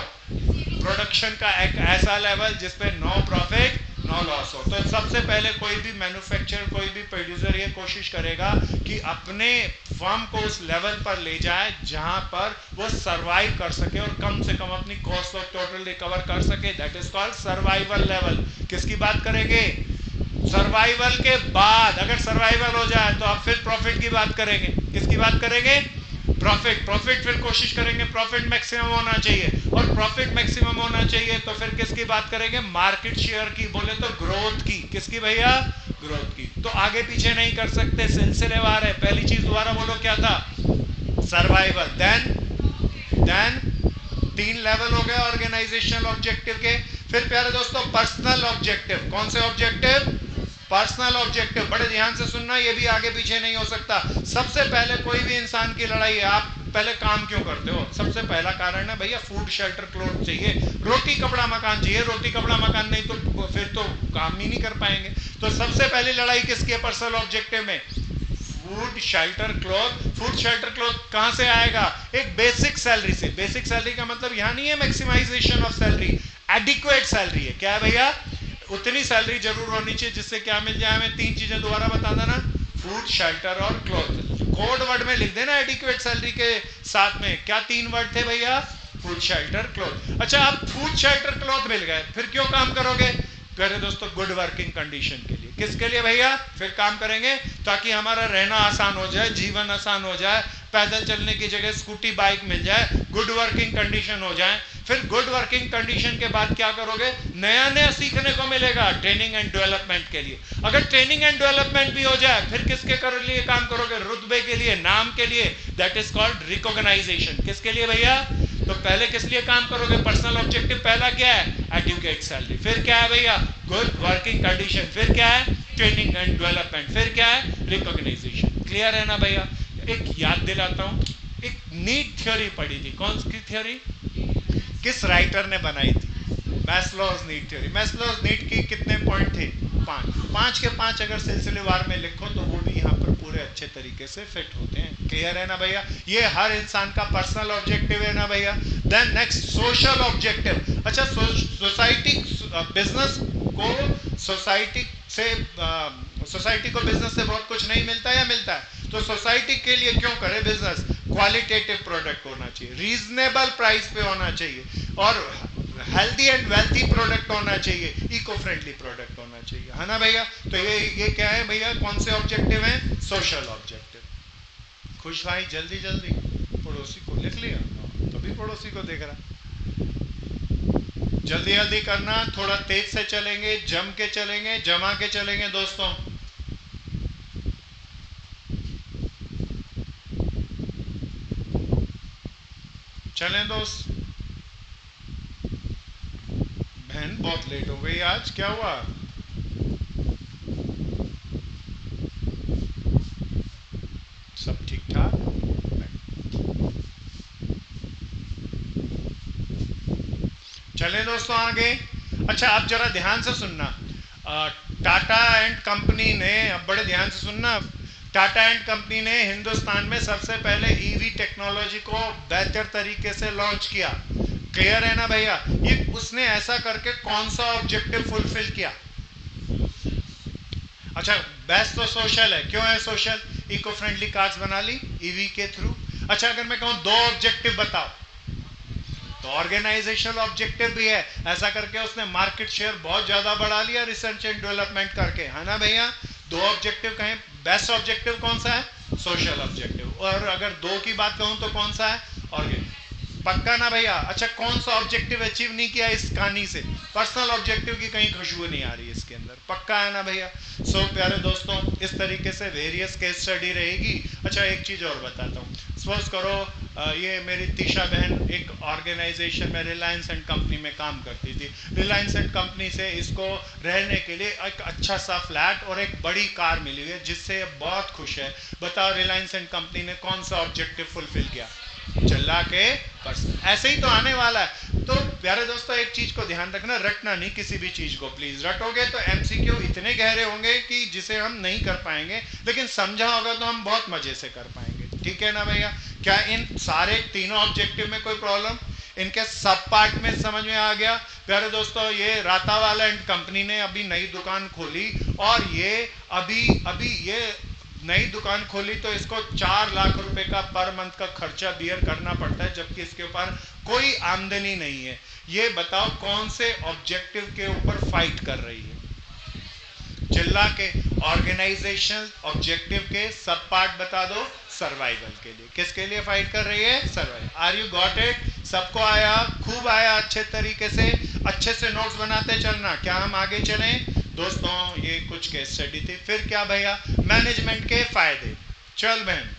प्रोडक्शन का एक ऐसा लेवल जिसपे नो प्रॉफिट नो लॉस हो। तो सबसे पहले कोई भी मैन्युफैक्चरर, कोई भी प्रोड्यूसर ये कोशिश करेगा कि अपने फर्म को उस लेवल पर ले जाए जहां पर वो सर्वाइव कर सके और कम से कम अपनी कॉस्ट ऑफ टोटल रिकवर कर सके। That is called survival level. किसकी बात करेंगे? सर्वाइवल के बाद अगर सर्वाइवल हो जाए तो आप फिर प्रॉफिट की बात करेंगे। किसकी बात करेंगे? प्रॉफिट फिर कोशिश करेंगे प्रॉफिट मैक्सिमम होना चाहिए, और प्रॉफिट मैक्सिमम होना चाहिए तो फिर किसकी बात करेंगे? मार्केट शेयर की, बोले तो ग्रोथ की। किसकी भैया? ग्रोथ की। तो आगे पीछे नहीं कर सकते, सिलसिलेवार है। पहली चीज दोबारा बोलो, क्या था? सर्वाइवल। देन 3 लेवल हो गए ऑर्गेनाइजेशनल ऑब्जेक्टिव के। फिर प्यारे दोस्तों पर्सनल ऑब्जेक्टिव। कौन से ऑब्जेक्टिव? पर्सनल ऑब्जेक्टिव, बड़े ध्यान से सुनना, ये भी आगे पीछे नहीं हो सकता। सबसे पहले कोई भी इंसान की लड़ाई है, आप पहले काम क्यों करते हो? सबसे पहला कारण है भैया फूड शेल्टर क्लोथ चाहिए, रोटी कपड़ा मकान चाहिए। रोटी कपड़ा मकान नहीं तो फिर तो काम ही नहीं कर पाएंगे। तो सबसे पहली लड़ाई किसकी है पर्सनल ऑब्जेक्टिव में? Food shelter cloth. Food shelter cloth कहां से आएगा? एक बेसिक सैलरी से। बेसिक सैलरी का मतलब यहां नहीं है maximisation of salary, adequate salary है। क्या है भैया? उतनी सैलरी जरूर होनी चाहिए जिससे क्या मिल जाए हमें? तीन चीजें दोबारा बता देना, फूड शेल्टर और क्लॉथ। कोड वर्ड में लिख देना एडिक्वेट सैलरी के साथ में। क्या तीन वर्ड थे भैया? Food shelter cloth. अच्छा, आप फूड शेल्टर क्लॉथ मिल गए, फिर क्यों काम करोगे? प्यारे दोस्तों, गुड वर्किंग कंडीशन के लिए। किसके लिए भैया? फिर काम करेंगे ताकि हमारा रहना आसान हो जाए, जीवन आसान हो जाए, पैदल चलने की जगह स्कूटी बाइक मिल जाए, गुड वर्किंग कंडीशन हो जाए। फिर गुड वर्किंग कंडीशन के बाद क्या करोगे? नया नया सीखने को मिलेगा ट्रेनिंग एंड डेवलपमेंट के लिए। अगर ट्रेनिंग एंड डेवलपमेंट भी हो जाए, फिर किसके लिए काम करोगे? रुतबे के लिए, नाम के लिए। That is called recognisation. किसके लिए भैया? तो पहले किस लिए काम करोगे? पर्सनल ऑब्जेक्टिव पहला क्या है? Adequate salary. फिर क्या है भैया? Good working condition. फिर क्या है? Training and development. फिर क्या है? रिकॉग्नाइजेशन। क्लियर है ना भैया? एक याद दिलाता हूं, एक नीट थ्योरी पढ़ी थी। कौन सी थ्योरी? किस राइटर ने बनाई थी? Maslow's need theory. Maslow's need की कितने पॉइंट थे? 5 के 5 अगर सिलसिलेवार में लिखो तो वो भी यहाँ पर पूरे अच्छे तरीके से फिट होते हैं। क्लियर है ना भैया? ये हर इंसान का पर्सनल ऑब्जेक्टिव है ना भैया। Then next, social objective. अच्छा, सोसाइटी बिजनेस को सोसाइटी से सोसाइटी को बिजनेस से बहुत कुछ नहीं मिलता या मिलता है? तो सोसाइटी के लिए क्यों करे बिजनेस? क्वालिटेटिव प्रोडक्ट होना चाहिए, रीजनेबल प्राइस पे होना चाहिए, और हेल्दी एंड वेल्थी प्रोडक्ट होना चाहिए, इको फ्रेंडली प्रोडक्ट होना चाहिए, है ना भैया? तो ये क्या है भैया? कौन से ऑब्जेक्टिव हैं? Social objective. खुश भाई, जल्दी जल्दी पड़ोसी को लिख लिया, तभी पड़ोसी को देख रहा। जल्दी जल्दी करना, थोड़ा तेज से चलेंगे, जम के चलेंगे, जमा के चलेंगे दोस्तों। चलें दोस्त। बहन बहुत लेट हो गई आज, क्या हुआ? सब ठीक ठाक? चलें दोस्तों आगे। अच्छा, आप जरा ध्यान से सुनना। टाटा एंड कंपनी ने, अब बड़े ध्यान से सुनना, टाटा एंड कंपनी ने हिंदुस्तान में सबसे पहले ईवी टेक्नोलॉजी को बेहतर तरीके से लॉन्च किया। क्लियर है ना भैया? ये उसने ऐसा करके कौन सा ऑब्जेक्टिव फुलफिल किया? अच्छा, बेस्ट तो सोशल है। क्यों है सोशल? इको फ्रेंडली कार्स बना ली ईवी के थ्रू। अच्छा, अगर मैं कहूं दो ऑब्जेक्टिव बताओ, तो ऑर्गेनाइजेशनल ऑब्जेक्टिव भी है। ऐसा करके उसने मार्केट शेयर बहुत ज्यादा बढ़ा लिया रिसर्च एंड डेवलपमेंट करके, है ना भैया? दो ऑब्जेक्टिव कहें, बेस्ट ऑब्जेक्टिव कौन सा है? Social objective. और अगर दो की बात कहूं तो कौन सा है? ऑर्गेनाइज। पक्का ना भैया? अच्छा, कौन सा ऑब्जेक्टिव अचीव नहीं किया इस कहानी से? पर्सनल ऑब्जेक्टिव की कहीं खुशबू नहीं आ रही है इसके अंदर। पक्का है ना भैया? सो प्यारे दोस्तों, इस तरीके से वेरियस केस स्टडी रहेगी। अच्छा, एक चीज और बताता हूँ। सपोज करो ये मेरी तीशा बहन एक ऑर्गेनाइजेशन में रिलायंस एंड कंपनी में काम करती थी। रिलायंस एंड कंपनी से इसको रहने के लिए एक अच्छा सा फ्लैट और एक बड़ी कार मिली है जिससे बहुत खुश है। बताओ रिलायंस एंड कंपनी ने कौन सा ऑब्जेक्टिव फुलफिल किया? चिल्ला के पर्सन। ऐसे ही तो आने वाला है। तो प्यारे दोस्तों, एक चीज को ध्यान रखना, रटना नहीं किसी भी चीज को प्लीज। रटोगे तो एमसीक्यू इतने गहरे होंगे कि जिसे हम नहीं कर पाएंगे, लेकिन समझा होगा तो हम बहुत मजे से कर पाएंगे। ठीक है ना भैया? क्या इन सारे तीनों ऑब्जेक्टिव में कोई प्रॉब्लम? इनके सब पार्ट में समझ में आ गया? प्यारे दोस्तों, ये रातावाला एंड कंपनी ने अभी नई दुकान खोली, और ये अभी ये नई दुकान खोली तो इसको 4 लाख रुपए का पर मंथ का खर्चा बियर करना पड़ता है, जबकि इसके ऊपर कोई आमदनी नहीं है। ये बताओ कौन से ऑब्जेक्टिव के ऊपर फाइट कर रही है? चिल्ला के। ऑर्गेनाइजेशनल ऑब्जेक्टिव के सब पार्ट बता दो। सर्वाइवल के लिए। किसके लिए फाइट कर रही है? Survival. Are you got it? सबको आया? खूब आया? अच्छे तरीके से, अच्छे से नोट्स बनाते चलना। क्या हम आगे चलें दोस्तों? ये कुछ केस स्टडी थी। फिर क्या भैया? मैनेजमेंट के फायदे। चल बहन,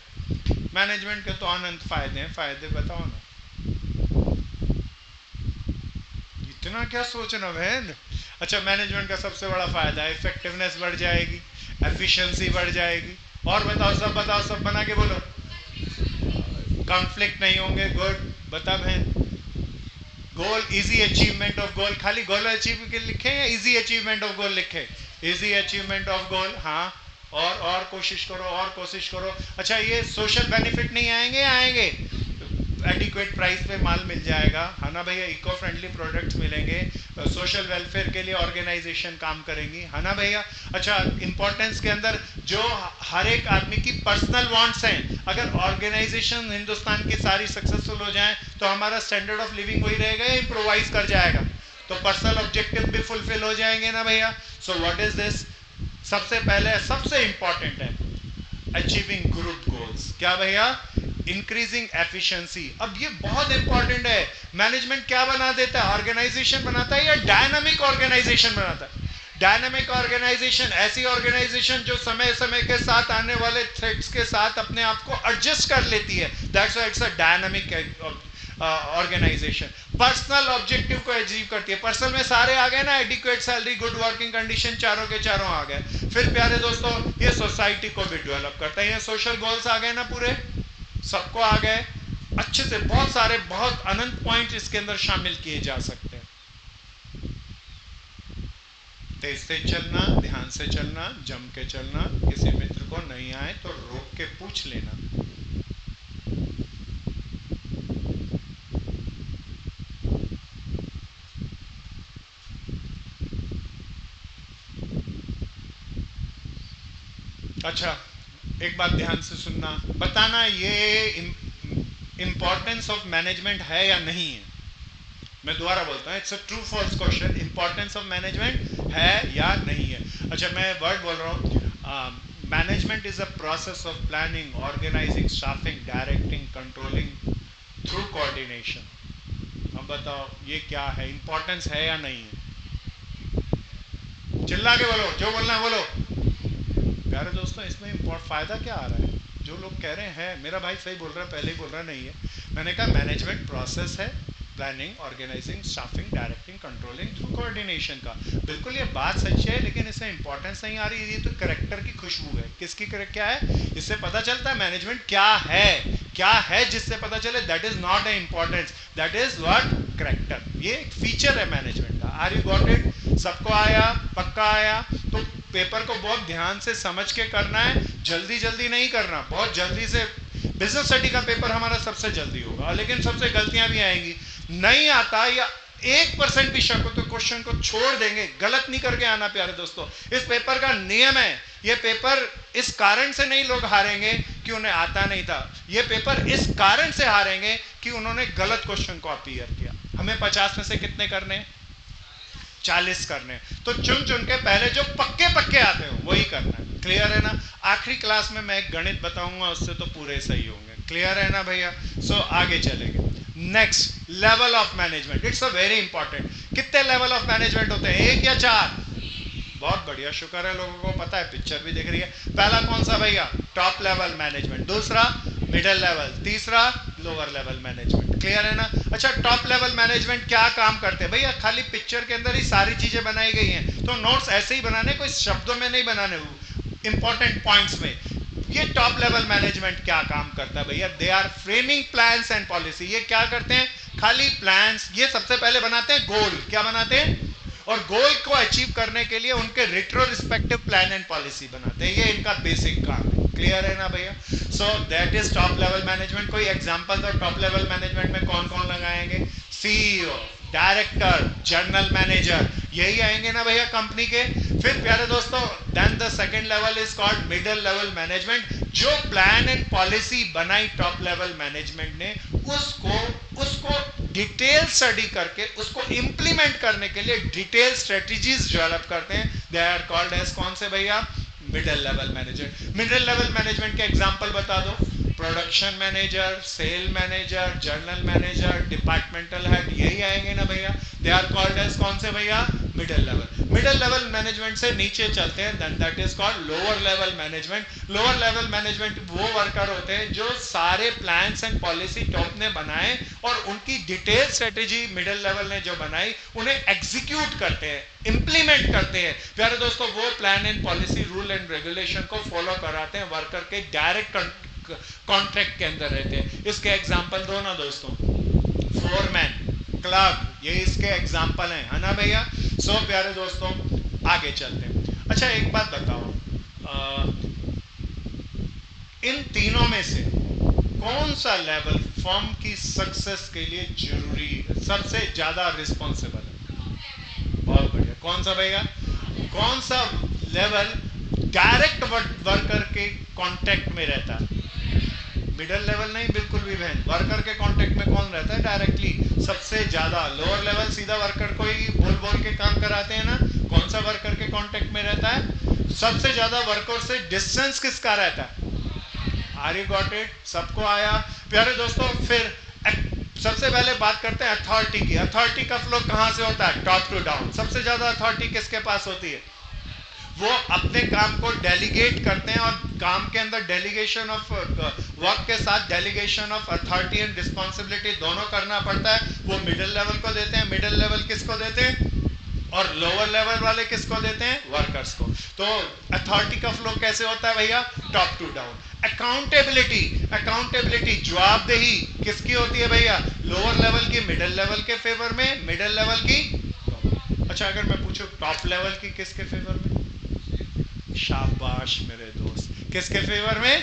मैनेजमेंट के तो अनंत फायदे हैं, फायदे बताओ ना। इतना क्या सोचना बहन? अच्छा, मैनेजमेंट का सबसे बड़ा फायदा इफेक्टिवनेस बढ़ जाएगी, एफिशिएंसी बढ़ जाएगी, और बताओ सब बना के बोलो। कॉन्फ्लिक्ट नहीं होंगे, गुड। बता बहन। गोल, इजी अचीवमेंट ऑफ गोल, खाली गोल अचीव के लिखे या इजी अचीवमेंट ऑफ गोल लिखे? इजी अचीवमेंट ऑफ गोल, हाँ। और कोशिश करो, और कोशिश करो। अच्छा, ये सोशल बेनिफिट नहीं आएंगे? आएंगे। एडिक्वेट प्राइस पे माल मिल जाएगा, है ना भैया, इको फ्रेंडली प्रोडक्ट्स मिलेंगे, सोशल वेलफेयर के लिए ऑर्गेनाइजेशन काम करेंगी, है ना भैया। अच्छा, इंपॉर्टेंस के अंदर जो हर एक आदमी की पर्सनल वांट्स हैं, अगर ऑर्गेनाइजेशन हिंदुस्तान की सारी सक्सेसफुल हो जाए तो हमारा स्टैंडर्ड ऑफ लिविंग वही रहेगा या इम्प्रोवाइज कर जाएगा? तो पर्सनल ऑब्जेक्टिव भी फुलफिल हो जाएंगे ना भैया। So what is this? सबसे पहले सबसे इंपॉर्टेंट है अचीविंग ग्रुप गोल्स। क्या भैया? Increasing efficiency. अब ये बहुत इंपॉर्टेंट है। मैनेजमेंट क्या बना देता है? ऑर्गेनाइजेशन बनाता है या डायनामिक ऑर्गेनाइजेशन बनाता है? डायनामिक ऑर्गेनाइजेशन ऐसी ऑर्गेनाइजेशन जो समय समय के साथ आने वाले थ्रेट्स के साथ अपने आप को एडजस्ट कर लेती है। That's why it's a dynamic organisation. Personal objective को अचीव करती है। पर्सनल में सारे आ गए ना, adequate salary, good working condition, चारों के चारों आ गए। फिर प्यारे दोस्तों, ये सोसाइटी को भी डेवलप करता है। ये सोशल गोल्स आ गए ना, पूरे सबको आ गए अच्छे से। बहुत सारे, बहुत अनंत पॉइंट इसके अंदर शामिल किए जा सकते हैं। तेज से चलना, ध्यान से चलना, जम के चलना। किसी मित्र को नहीं आए तो रोक के पूछ लेना। अच्छा, एक बात ध्यान से सुनना, बताना ये इंपॉर्टेंस ऑफ मैनेजमेंट है या नहीं है। मैं दोबारा बोलता हूँ, it's a true false question. Importance of management है या नहीं है? अच्छा, मैं वर्ड बोल रहा हूँ। Management is a process of planning, organising, staffing, directing, controlling through coordination. अब बताओ ये क्या है? इंपॉर्टेंस है या नहीं है? चिल्ला के बोलो, जो बोलना है बोलो। प्यारे दोस्तों, इसमें फायदा क्या आ रहा है? जो लोग कह रहे हैं मेरा भाई सही बोल रहा है, पहले ही बोल रहा नहीं है। मैंने कहा मैनेजमेंट प्रोसेस है, planning, organising, staffing, directing, controlling through coordination का। बिल्कुल ये बात सच्ची है, लेकिन इससे इंपॉर्टेंस नहीं आ रही। ये तो करेक्टर की खुशबू है। किसकी क्या है? इससे पता चलता है मैनेजमेंट क्या है। क्या है जिससे पता चले? That is not a importance, that is what? Character. ये एक फीचर है मैनेजमेंट का। Are you got it? सबको आया? पक्का आया? तो पेपर को बहुत ध्यान से समझ के करना है, जल्दी जल्दी नहीं करना। बहुत जल्दी से बिजनेस स्टडी का पेपर हमारा सबसे जल्दी होगा, लेकिन सबसे गलतियां भी आएंगी। नहीं आता या 1% भी शक हो तो क्वेश्चन को छोड़ देंगे। गलत नहीं करके आना प्यारे दोस्तों। इस पेपर का नियम है। ये पेपर इस कारण से नहीं लोग हारेंगे कि उन्हें आता नहीं था। ये पेपर इस कारण से हारेंगे कि उन्होंने गलत क्वेश्चन को अपीयर किया। हमें 50 में से कितने करने? 40 करने। तो चुन चुन के पहले जो पक्के पक्के आते हो वही करना है। क्लियर है ना? आखिरी क्लास में मैं एक गणित बताऊंगा, उससे तो पूरे सही होंगे। क्लियर है ना भैया? सो आगे चलेंगे। Next, level of management. It's a very important. कितने लेवल ऑफ मैनेजमेंट होते हैं? 1 या 4? बहुत बढ़िया, शुक्र है लोगों को पता है, पिक्चर भी दिख रही है। पहला कौन सा भैया? Top level management. दूसरा मिडिल लेवल। तीसरा लोअर लेवल मैनेजमेंट। क्लियर है ना? अच्छा, टॉप लेवल मैनेजमेंट क्या काम करते हैं भैया? खाली पिक्चर के अंदर ही सारी चीजें बनाई गई हैं, तो नोट्स ऐसे ही बनाने, कोई शब्दों में नहीं बनाने, इंपॉर्टेंट पॉइंट्स में। ये टॉप लेवल मैनेजमेंट क्या काम करता है भैया? They are framing plans and policy. ये क्या करते हैं? खाली प्लान्स। ये सबसे पहले बनाते हैं गोल। क्या बनाते हैं? और गोल को अचीव करने के लिए उनके रिट्रोस्पेक्टिव प्लान एंड पॉलिसी बनाते हैं। ये इनका बेसिक काम है। क्लियर है ना भैया? So that is top level management. कोई एग्जांपल दो, टॉप लेवल मैनेजमेंट में कौन कौन लगाएंगे? सीईओ, डायरेक्टर, जनरल मैनेजर, यही आएंगे ना भैया कंपनी के। फिर प्यारे दोस्तों, then the second level is called middle level management. जो प्लान एंड पॉलिसी बनाई टॉप लेवल मैनेजमेंट ने, उसको डिटेल स्टडी करके उसको इंप्लीमेंट करने के लिए डिटेल स्ट्रेटजीज डेवलप करते हैं। दे आर कॉल्ड एज कौन से भैया? Middle level management. Middle level management के एग्जांपल बता दो। Production manager, sale manager, general manager, departmental head, यही आएंगे ना भैया। दे आर कॉल्ड एज कौन से भैया? मिडिल लेवल मैनेजमेंट से नीचे चलते हैं, then that is called lower level management. Lower level management वो वर्कर होते हैं जो सारे प्लान्स एंड पॉलिसी टॉप ने बनाए और उनकी डिटेल स्ट्रेटेजी मिडिल लेवल ने जो बनाई उन्हें एग्जीक्यूट करते हैं, इंप्लीमेंट करते हैं। प्यारे दोस्तों, वो plan and policy, rule and regulation को फॉलो कराते हैं, वर्कर के डायरेक्ट कॉन्ट्रैक्ट के अंदर रहते हैं। इसके एग्जांपल दो ना दोस्तों, फोरमैन, क्लर्क, ये इसके एग्जांपल हैं, है ना भैया। सो प्यारे दोस्तों आगे चलते हैं। अच्छा एक बात बताओ, इन तीनों में से कौन सा लेवल फर्म की सक्सेस के लिए जरूरी, सबसे ज्यादा रिस्पॉन्सिबल है? बहुत बढ़िया, कौन सा भैया? कौन सा लेवल डायरेक्ट वर्कर के कांटेक्ट में रहता है? मिडिल लेवल नहीं, बिल्कुल भी बहन। वर्कर के कांटेक्ट में कौन रहता है डायरेक्टली सबसे ज्यादा? लोअर लेवल सीधा वर्कर को ही बोल बोल के काम कराते हैं ना। कौन सा वर्कर के कांटेक्ट में रहता है सबसे ज्यादा? वर्कर से डिस्टेंस किसका रहता है? Are you got it? सबको आया? प्यारे दोस्तों, फिर सबसे पहले बात करते हैं अथॉरिटी की। अथॉरिटी का फ्लो कहां से होता है? Top to down. सबसे ज्यादा अथॉरिटी किसके पास होती है? वो अपने काम को डेलीगेट करते हैं, और काम के अंदर डेलीगेशन ऑफ वर्क के साथ delegation of authority and responsibility दोनों करना पड़ता है। वो मिडिल लेवल को देते हैं। मिडिल लेवल किसको देते हैं? और लोअर लेवल वाले किसको देते हैं? वर्कर्स को। तो अथॉरिटी का फ्लो कैसे होता है भैया? Top to down. Accountability, accountability, जवाबदेही किसकी होती है भैया? लोअर लेवल की मिडिल लेवल के फेवर में, मिडिल लेवल की। अच्छा अगर मैं पूछूं टॉप लेवल की किसके फेवर में? शाबाश मेरे दोस्त, किसके फेवर में?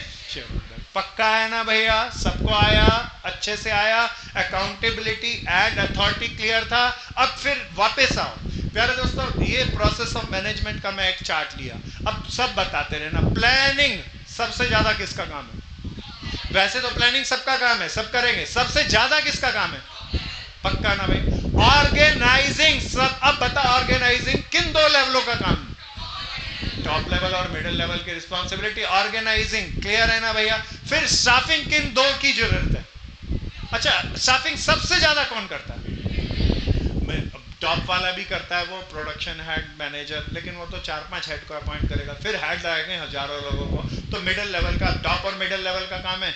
पक्का है ना भैया? सबको आया? अच्छे से आया? अकाउंटेबिलिटी एंड अथॉरिटी क्लियर था। अब फिर वापस आओ प्यारे दोस्तों, ये प्रोसेस ऑफ मैनेजमेंट का मैं एक चार्ट लिया। अब सब बताते रहना, प्लानिंग सबसे ज्यादा किसका काम है? वैसे तो प्लानिंग सबका काम है, सब करेंगे। सबसे ज्यादा किसका काम है? पक्का ना भाई? ऑर्गेनाइजिंग। सब अब बता, ऑर्गेनाइजिंग किन दो लेवलों का काम है? टॉप लेवल और मिडिल लेवल की रिस्पॉन्सिबिलिटी। ऑर्गेनाइजिंग क्लियर है ना भैया? फिर स्टाफिंग किन दो की जरूरत है? अच्छा स्टाफिंग सबसे ज्यादा कौन करता है? टॉप वाला भी करता है, वो प्रोडक्शन हेड, मैनेजर, लेकिन वो तो 4-5 हेड को अपॉइंट करेगा, फिर हेड आएंगे हजारों लोगों को। तो मिडिल लेवल का, टॉप और मिडिल लेवल का काम है।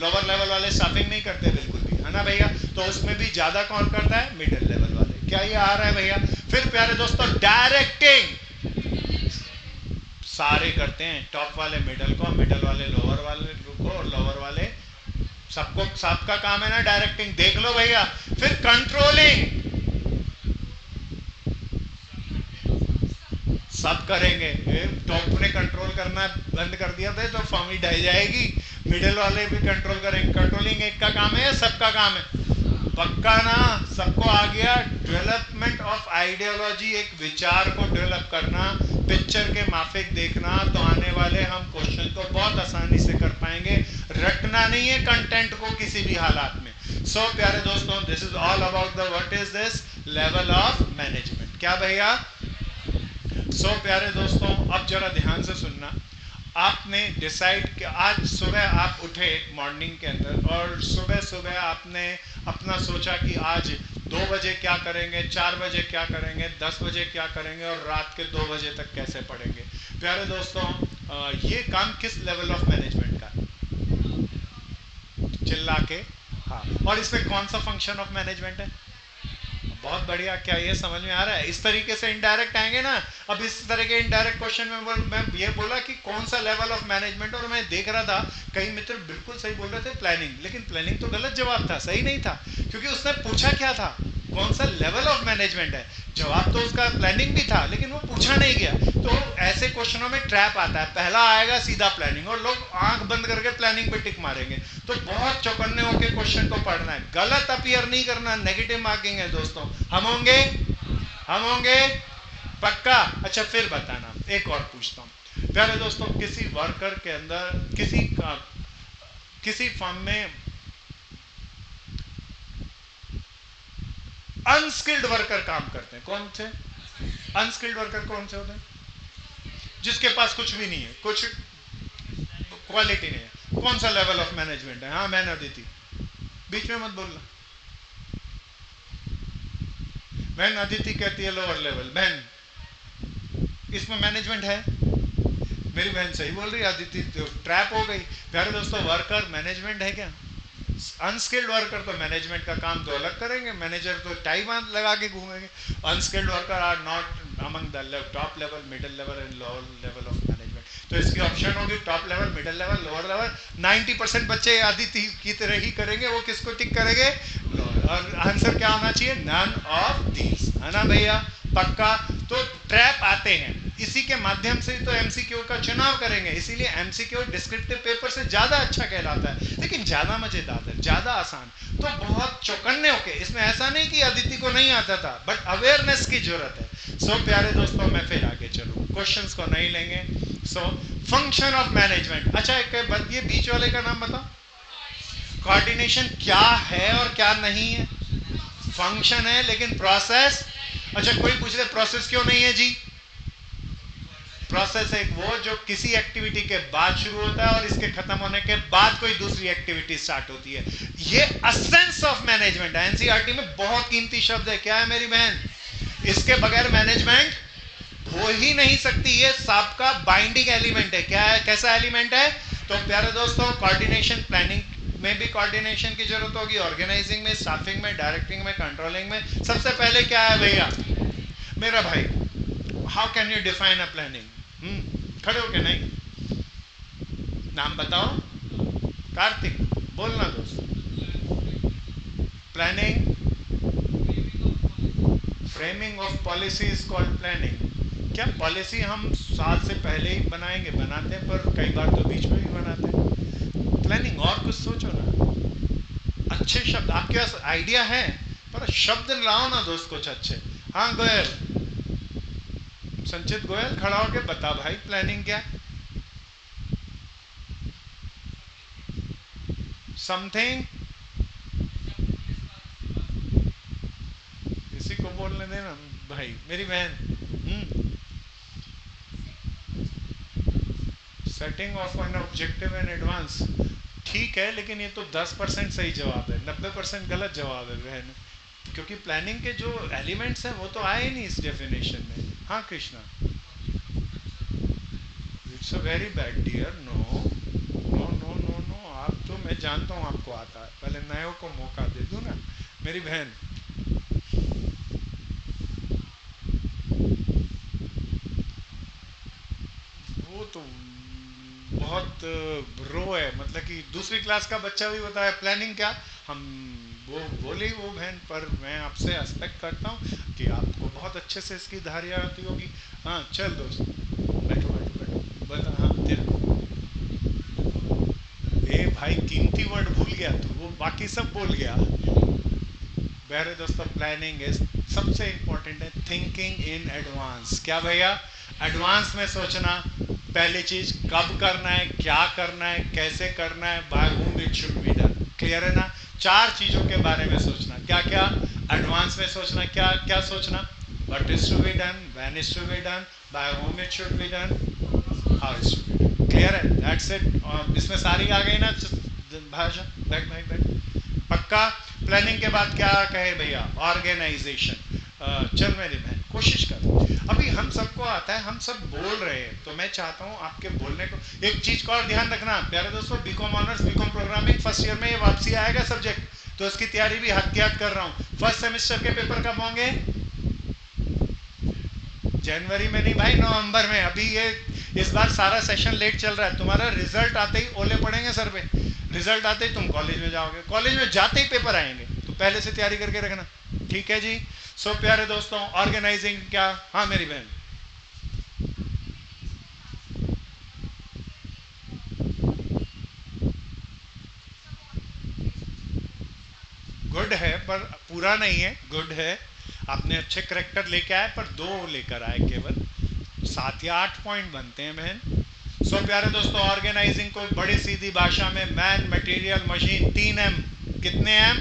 लोअर लेवल वाले स्टाफिंग नहीं करते बिल्कुल भी, है ना भैया? तो उसमें भी ज्यादा कौन करता है? मिडिल लेवल वाले। क्या ये आ रहा है भैया? फिर प्यारे दोस्तों डायरेक्टिंग सारे करते हैं, टॉप वाले मिडिल को, मिडिल वाले लोअर वाले को, और लोअर वाले सबको। सबका काम है ना डायरेक्टिंग, देख लो भैया। फिर कंट्रोलिंग सब करेंगे। टॉप ने कंट्रोल करना बंद कर दिया था तो फर्म ही ढह जाएगी। मिडिल वाले भी कंट्रोल करेंगे। कंट्रोलिंग एक का काम है या सबका काम है? पक्का ना? सबको आ गया। डेवलपमेंट ऑफ आइडियोलॉजी, एक विचार को डेवलप करना, पिक्चर के माफिक देखना, तो आने वाले हम क्वेश्चन को बहुत आसानी से कर पाएंगे। रटना नहीं है कंटेंट को किसी भी हालात में। सो प्यारे दोस्तों, this is all about the what is this level of management. क्या भैया? सो प्यारे दोस्तों, अब जरा ध्यान से सुनना। आपने डिसाइड कि आज सुबह आप उठे मॉर्निंग के अंदर, और सुबह सुबह आपने अपना सोचा कि आज 2 बजे क्या करेंगे, 4 बजे क्या करेंगे, 10 बजे क्या करेंगे, और रात के 2 बजे तक कैसे पढ़ेंगे। प्यारे दोस्तों, ये काम किस लेवल ऑफ मैनेजमेंट का? चिल्ला के हाँ। और इसमें कौन सा फंक्शन ऑफ मैनेजमेंट है? बहुत बढ़िया। क्या ये समझ में आ रहा है? इस तरीके से इनडायरेक्ट आएंगे ना। अब इस तरह के इनडायरेक्ट क्वेश्चन में मैं ये बोला कि कौन सा लेवल ऑफ मैनेजमेंट, और मैं देख रहा था कई मित्र बिल्कुल सही बोल रहे थे प्लानिंग, लेकिन प्लानिंग तो गलत जवाब था, सही नहीं था। क्योंकि उसने पूछा क्या था? कौन सा लेवल ऑफ मैनेजमेंट है। जवाब तो उसका प्लानिंग भी था, लेकिन वो पूछा नहीं गया। तो ऐसे क्वेश्चनों में ट्रैप आता है, पहला आएगा सीधा प्लानिंग, और लोग आंख बंद करके प्लानिंग पे टिक मारेंगे। तो बहुत चौकन्ने होकर क्वेश्चन को पढ़ना है, गलत अपीयर नहीं करना। नेगेटिव मार्किंग है दोस्तों। हम होंगे पक्का? अच्छा फिर बताना, एक और पूछता हूं प्यारे दोस्तों। किसी वर्कर के अंदर, किसी फर्म में अनस्किल्ड वर्कर काम करते हैं। कौन से अनस्किल्ड वर्कर कौन से होते हैं? जिसके पास कुछ भी नहीं है, कुछ क्वालिटी नहीं है। कौन सा लेवल ऑफ मैनेजमेंट है? हाँ मैंने दी थी, बीच में मत बोलना। बहन अदिति कहती है लोअर लेवल। बहन इसमें मैनेजमेंट है? मेरी बहन सही बोल रही है, अदिति तो ट्रैप हो गई। प्यारे दोस्तों, वर्कर मैनेजमेंट है क्या? अनस्किल्ड वर्कर तो मैनेजमेंट का काम तो अलग करेंगे, मैनेजर तो टाई बांध लगा के घूमेंगे। Unskilled worker are not among the top level, middle level and lower level of management. तो इसकी ऑप्शन होगी top level, middle level, lower level. 90% बच्चे आदिति की तरह ही करेंगे, वो किसको टिक करेंगे? और आंसर क्या होना चाहिए? नन ऑफ दीज, है ना भैया? पक्का। तो ट्रैप आते हैं, इसी के माध्यम से तो एमसीक्यू का चुनाव करेंगे, इसीलिए एमसीक्यू डिस्क्रिप्टिव पेपर से ज्यादा अच्छा कहलाता है, लेकिन ज्यादा मजेदार है, ज्यादा आसान। तो बहुत चौकन्ने होके, इसमें ऐसा नहीं कि अदिति को नहीं आता था, बट अवेयरनेस की जरूरत है। सो प्यारे दोस्तों, मैं फिर आगे चलूं, क्वेश्चंस को नहीं लेंगे। So function of management. अच्छा, एक ये बीच वाले का नाम बताओ। कोऑर्डिनेशन क्या है और क्या नहीं है? फंक्शन है, लेकिन प्रोसेस। अच्छा, कोई पूछ ले प्रोसेस क्यों नहीं है जी? प्रोसेस है वो जो किसी एक्टिविटी के बाद शुरू होता है और इसके खत्म होने के बाद कोई दूसरी एक्टिविटी स्टार्ट होती है। ये एसेंस ऑफ मैनेजमेंट है। एनसीईआरटी में बहुत कीमती शब्द है। क्या है मेरी बहन? इसके बगैर मैनेजमेंट हो ही नहीं सकती। ये सबका बाइंडिंग एलिमेंट है। क्या है? कैसा एलिमेंट है? तो प्यारे दोस्तों, कोऑर्डिनेशन, प्लानिंग में भी कोऑर्डिनेशन की जरूरत होगी, ऑर्गेनाइजिंग में, स्टाफिंग में, डायरेक्टिंग में, कंट्रोलिंग में। सबसे पहले क्या है भैया मेरा भाई? How can you define a planning? खड़े हो के नहीं, नाम बताओ। कार्तिक, बोलना दोस्त। Planning, framing of policy is called planning. क्या पॉलिसी हम साल से पहले ही बनाते हैं, पर कई बार तो बीच में भी बनाते हैं। प्लानिंग, और कुछ सोचो ना। अच्छे शब्द आपके पास आइडिया है, पर शब्द लाओ ना दोस्त कुछ अच्छे। हाँ गोयल, संचित गोयल, खड़ा होके बता भाई प्लानिंग क्या है? समथिंग, किसी को बोलने देना भाई। मेरी बहन, setting of an objective in advance. ठीक है, लेकिन ये तो 10% सही जवाब है, 90% गलत जवाब है बहन, क्योंकि प्लानिंग के जो एलिमेंट्स हैं वो तो आए नहीं इस डेफिनेशन में। हाँ Krishna, it's a very bad dear. No no no no no, आप तो, मैं जानता हूँ आपको आता है, पहले नयों को मौका दे दो ना मेरी बहन। वो तो बहुत रो है, मतलब कि दूसरी क्लास का बच्चा भी बताया प्लानिंग क्या। हम वो बोली वो बहन, पर मैं आपसे एक्सपेक्ट करता हूँ कि आपको बहुत अच्छे से इसकी धारियाँ आती होगी। हाँ चल दोस्त, बैठो बैठो बैठो, बता। हाँ तेरे को, ए भाई कीमती वर्ड भूल गया तू, वो बाकी सब बोल गया। प्यारे दोस्तों, प्लानिंग इज सबसे इंपॉर्टेंट है, थिंकिंग इन एडवांस। क्या भैया? एडवांस में सोचना। पहली चीज, कब करना है, क्या करना है, कैसे करना है, by whom it should be done। Clear है ना? 4 चीजों के बारे में सोचना। क्या क्या? एडवांस में सोचना। क्या क्या सोचना? what is to be done, when is to be done, by whom it should be done, how is to be done। Clear है? That's it. इसमें सारी आ गई ना भाषा? बैठ भाई बैठ। पक्का? प्लानिंग के बाद क्या कहे भैया? ऑर्गेनाइजेशन। चल मेरी बहन, कोशिश कर। अभी हम सबको आता है, हम सब बोल रहे हैं, तो मैं चाहता हूँ आपके बोलने को। एक चीज का और ध्यान रखना प्यारे दोस्तों, BCom honours, BCom programming first year में ये वापसी आएगा सब्जेक्ट, तो उसकी तैयारी भी हाथ के हाथ कर रहा हूँ। फर्स्ट सेमेस्टर के पेपर कब होंगे? जनवरी में नहीं भाई, नवंबर में। अभी ये इस बार सारा सेशन लेट चल रहा है। तुम्हारा रिजल्ट आते ही ओले पड़ेंगे सर पे, रिजल्ट आते ही तुम कॉलेज में जाओगे, कॉलेज में जाते ही पेपर आएंगे, तो पहले से तैयारी करके रखना। ठीक है जी? सो प्यारे दोस्तों, ऑर्गेनाइजिंग क्या? हाँ मेरी बहन, गुड है पर पूरा नहीं है। गुड है, आपने अच्छे करेक्टर लेके आए, पर 2 लेकर आए केवल, 7 या 8 पॉइंट बनते हैं बहन। सो प्यारे दोस्तों, ऑर्गेनाइजिंग को बड़ी सीधी भाषा में, मैन, मटेरियल, मशीन, 3M। कितने M?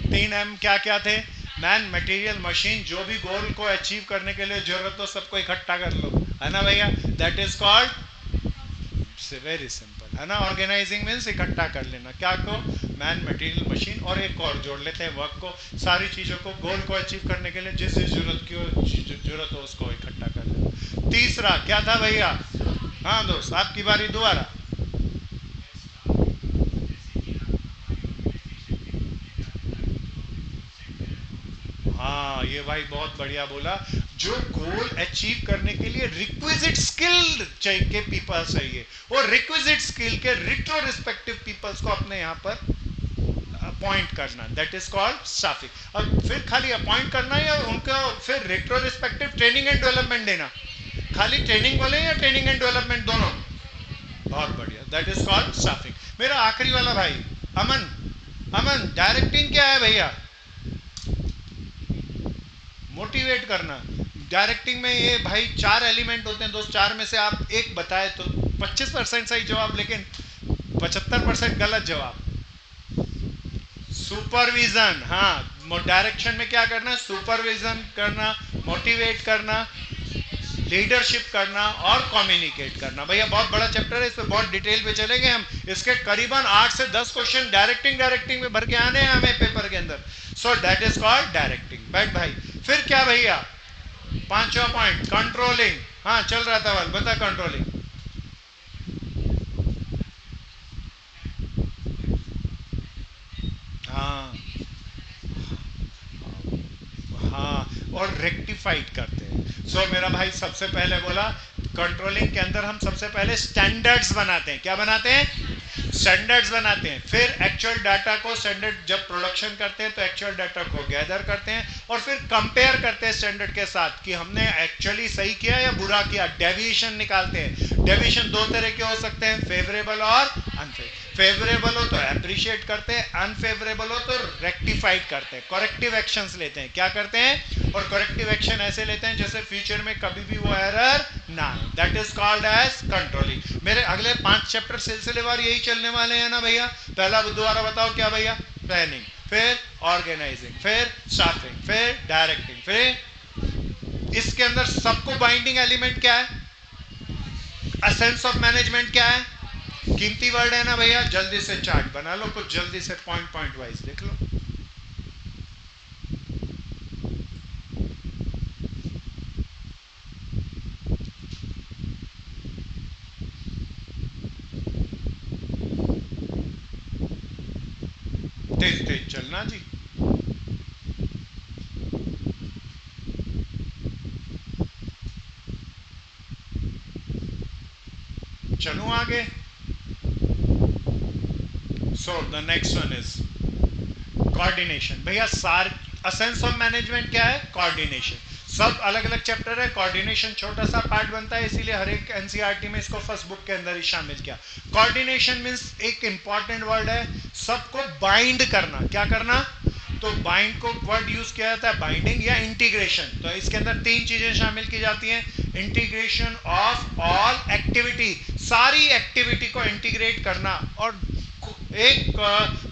3M क्या क्या थे? Man, material, machine. जो भी गोल को अचीव करने के लिए जरूरत हो सबको इकट्ठा कर लो, है ना भैया? That is called, very simple, है ना। ऑर्गेनाइजिंग मीन्स इकट्ठा कर लेना, क्या को, मैन, मटेरियल, मशीन, और एक और जोड़ लेते हैं वर्क को, सारी चीज़ों को, गोल को अचीव करने के लिए जिस जिस जरूरत हो उसको इकट्ठा कर लेना। तीसरा क्या था भैया? हाँ दोस्त, आपकी बारी दोबारा। हाँ ये भाई बहुत बढ़िया बोला, जो गोल अचीव करने के लिए रिक्विजिट स्किल चाहिए, पीपल चाहिए, और रिक्विजिट स्किल के रिट्रोस्पेक्टिव पीपल्स को अपने यहाँ पर अपॉइंट करना, दैट इज कॉल्ड स्टाफिंग। और फिर खाली अपॉइंट करना या उनको फिर रिट्रोस्पेक्टिव ट्रेनिंग एंड डेवलपमेंट देना, खाली ट्रेनिंग बोले या ट्रेनिंग एंड डेवलपमेंट दोनों? बहुत बढ़िया, दैट इज कॉल्ड स्टाफिंग। मेरा आखिरी वाला भाई अमन, अमन डायरेक्टिंग क्या है भैया? मोटिवेट करना। डायरेक्टिंग में ये भाई 4 एलिमेंट होते हैं दोस्त, 4 में से आप एक बताए तो 25% सही जवाब, लेकिन 75% गलत जवाब। सुपरविजन, हाँ डायरेक्शन में क्या करना? सुपरविजन करना, मोटिवेट करना, लीडरशिप करना और कम्युनिकेट करना। भैया बहुत बड़ा चैप्टर है, इसमें बहुत डिटेल पे चलेंगे हम, इसके करीबन 8 से 10 क्वेश्चन डायरेक्टिंग में भर के आने हैं हमें पेपर के अंदर। So that is called directing. बैठ भाई, फिर क्या भैया? 5वां पॉइंट कंट्रोलिंग। हाँ चल रहा था वाल, बता कंट्रोलिंग। हाँ हाँ, और रेक्टिफाइड करते हैं। सो मेरा भाई सबसे पहले बोला कंट्रोलिंग के अंदर हम सबसे पहले स्टैंडर्ड्स बनाते हैं। क्या बनाते हैं? स्टैंडर्ड्स बनाते हैं। फिर एक्चुअल डाटा को, स्टैंडर्ड जब प्रोडक्शन करते हैं तो एक्चुअल डाटा को गैदर करते हैं और फिर कंपेयर करते हैं स्टैंडर्ड के साथ कि हमने एक्चुअली सही किया या बुरा किया। डेविएशन निकालते हैं। डेविएशन 2 तरह के हो सकते हैं, फेवरेबल और अनफेवरेबल। फेवरेबल हो तो अप्रिशिएट करते हैं, अनफेवरेबल हो तो रेक्टिफाइड करते हैं, करेक्टिव एक्शंस लेते हैं। क्या करते हैं? और करेक्टिव एक्शन ऐसे लेते हैं जैसे फ्यूचर में कभी भी वो एरर ना आए। That is called as controlling. मेरे अगले 5 चैप्टर सिलसिलेवार यही चलने वाले हैं ना भैया। पहला दोबारा बताओ क्या भैया? प्लानिंग, फिर ऑर्गेनाइजिंग, फिर स्टाफिंग, फिर डायरेक्टिंग, फिर इसके अंदर सबको बाइंडिंग एलिमेंट क्या है? एसेंस ऑफ मैनेजमेंट क्या है? कीमती वर्ड है ना भैया। जल्दी से चार्ट बना लो, कुछ जल्दी से पॉइंट पॉइंट वाइज देख लो। तेज तेज चलना जी। चलूं आगे। So the next one is coordination. भैया सार एसेंस ऑफ मैनेजमेंट क्या है? कोऑर्डिनेशन। सब अलग अलग चैप्टर है, कोऑर्डिनेशन छोटा सा पार्ट बनता है, इसीलिए हर एक एनसीईआरटी में इसको फर्स्ट बुक के अंदर ही शामिल किया। कोऑर्डिनेशन मींस एक इंपॉर्टेंट वर्ड है, सबको बाइंड करना। क्या करना? तो बाइंड को वर्ड यूज किया जाता है बाइंडिंग या इंटीग्रेशन। तो इसके अंदर 3 चीजें शामिल की जाती हैं। इंटीग्रेशन ऑफ ऑल एक्टिविटी, सारी एक्टिविटी को इंटीग्रेट करना और एक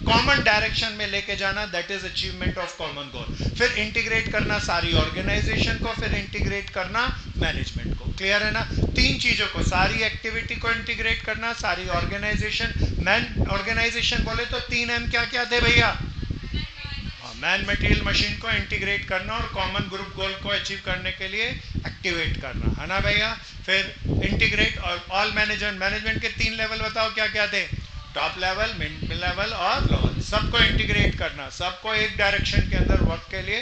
कॉमन डायरेक्शन में लेके जाना, that is achievement of common goal. फिर इंटीग्रेट करना सारी ऑर्गेनाइजेशन को, फिर इंटीग्रेट करना मैनेजमेंट को। क्लियर है ना? 3 चीजों को, सारी एक्टिविटी को इंटीग्रेट करना, सारी ऑर्गेनाइजेशन। ऑर्गेनाइजेशन बोले तो 3 M क्या क्या थे भैया? मैन, मटेरियल, मशीन को इंटीग्रेट करना और कॉमन ग्रुप गोल को अचीव करने के लिए एक्टिवेट करना, है ना भैया। फिर इंटीग्रेट और ऑल मैनेजमेंट। मैनेजमेंट के 3 लेवल बताओ क्या क्या थे? टॉप लेवल, मिड लेवल और लोअर। सबको इंटीग्रेट करना, सबको एक डायरेक्शन के अंदर वर्क के लिए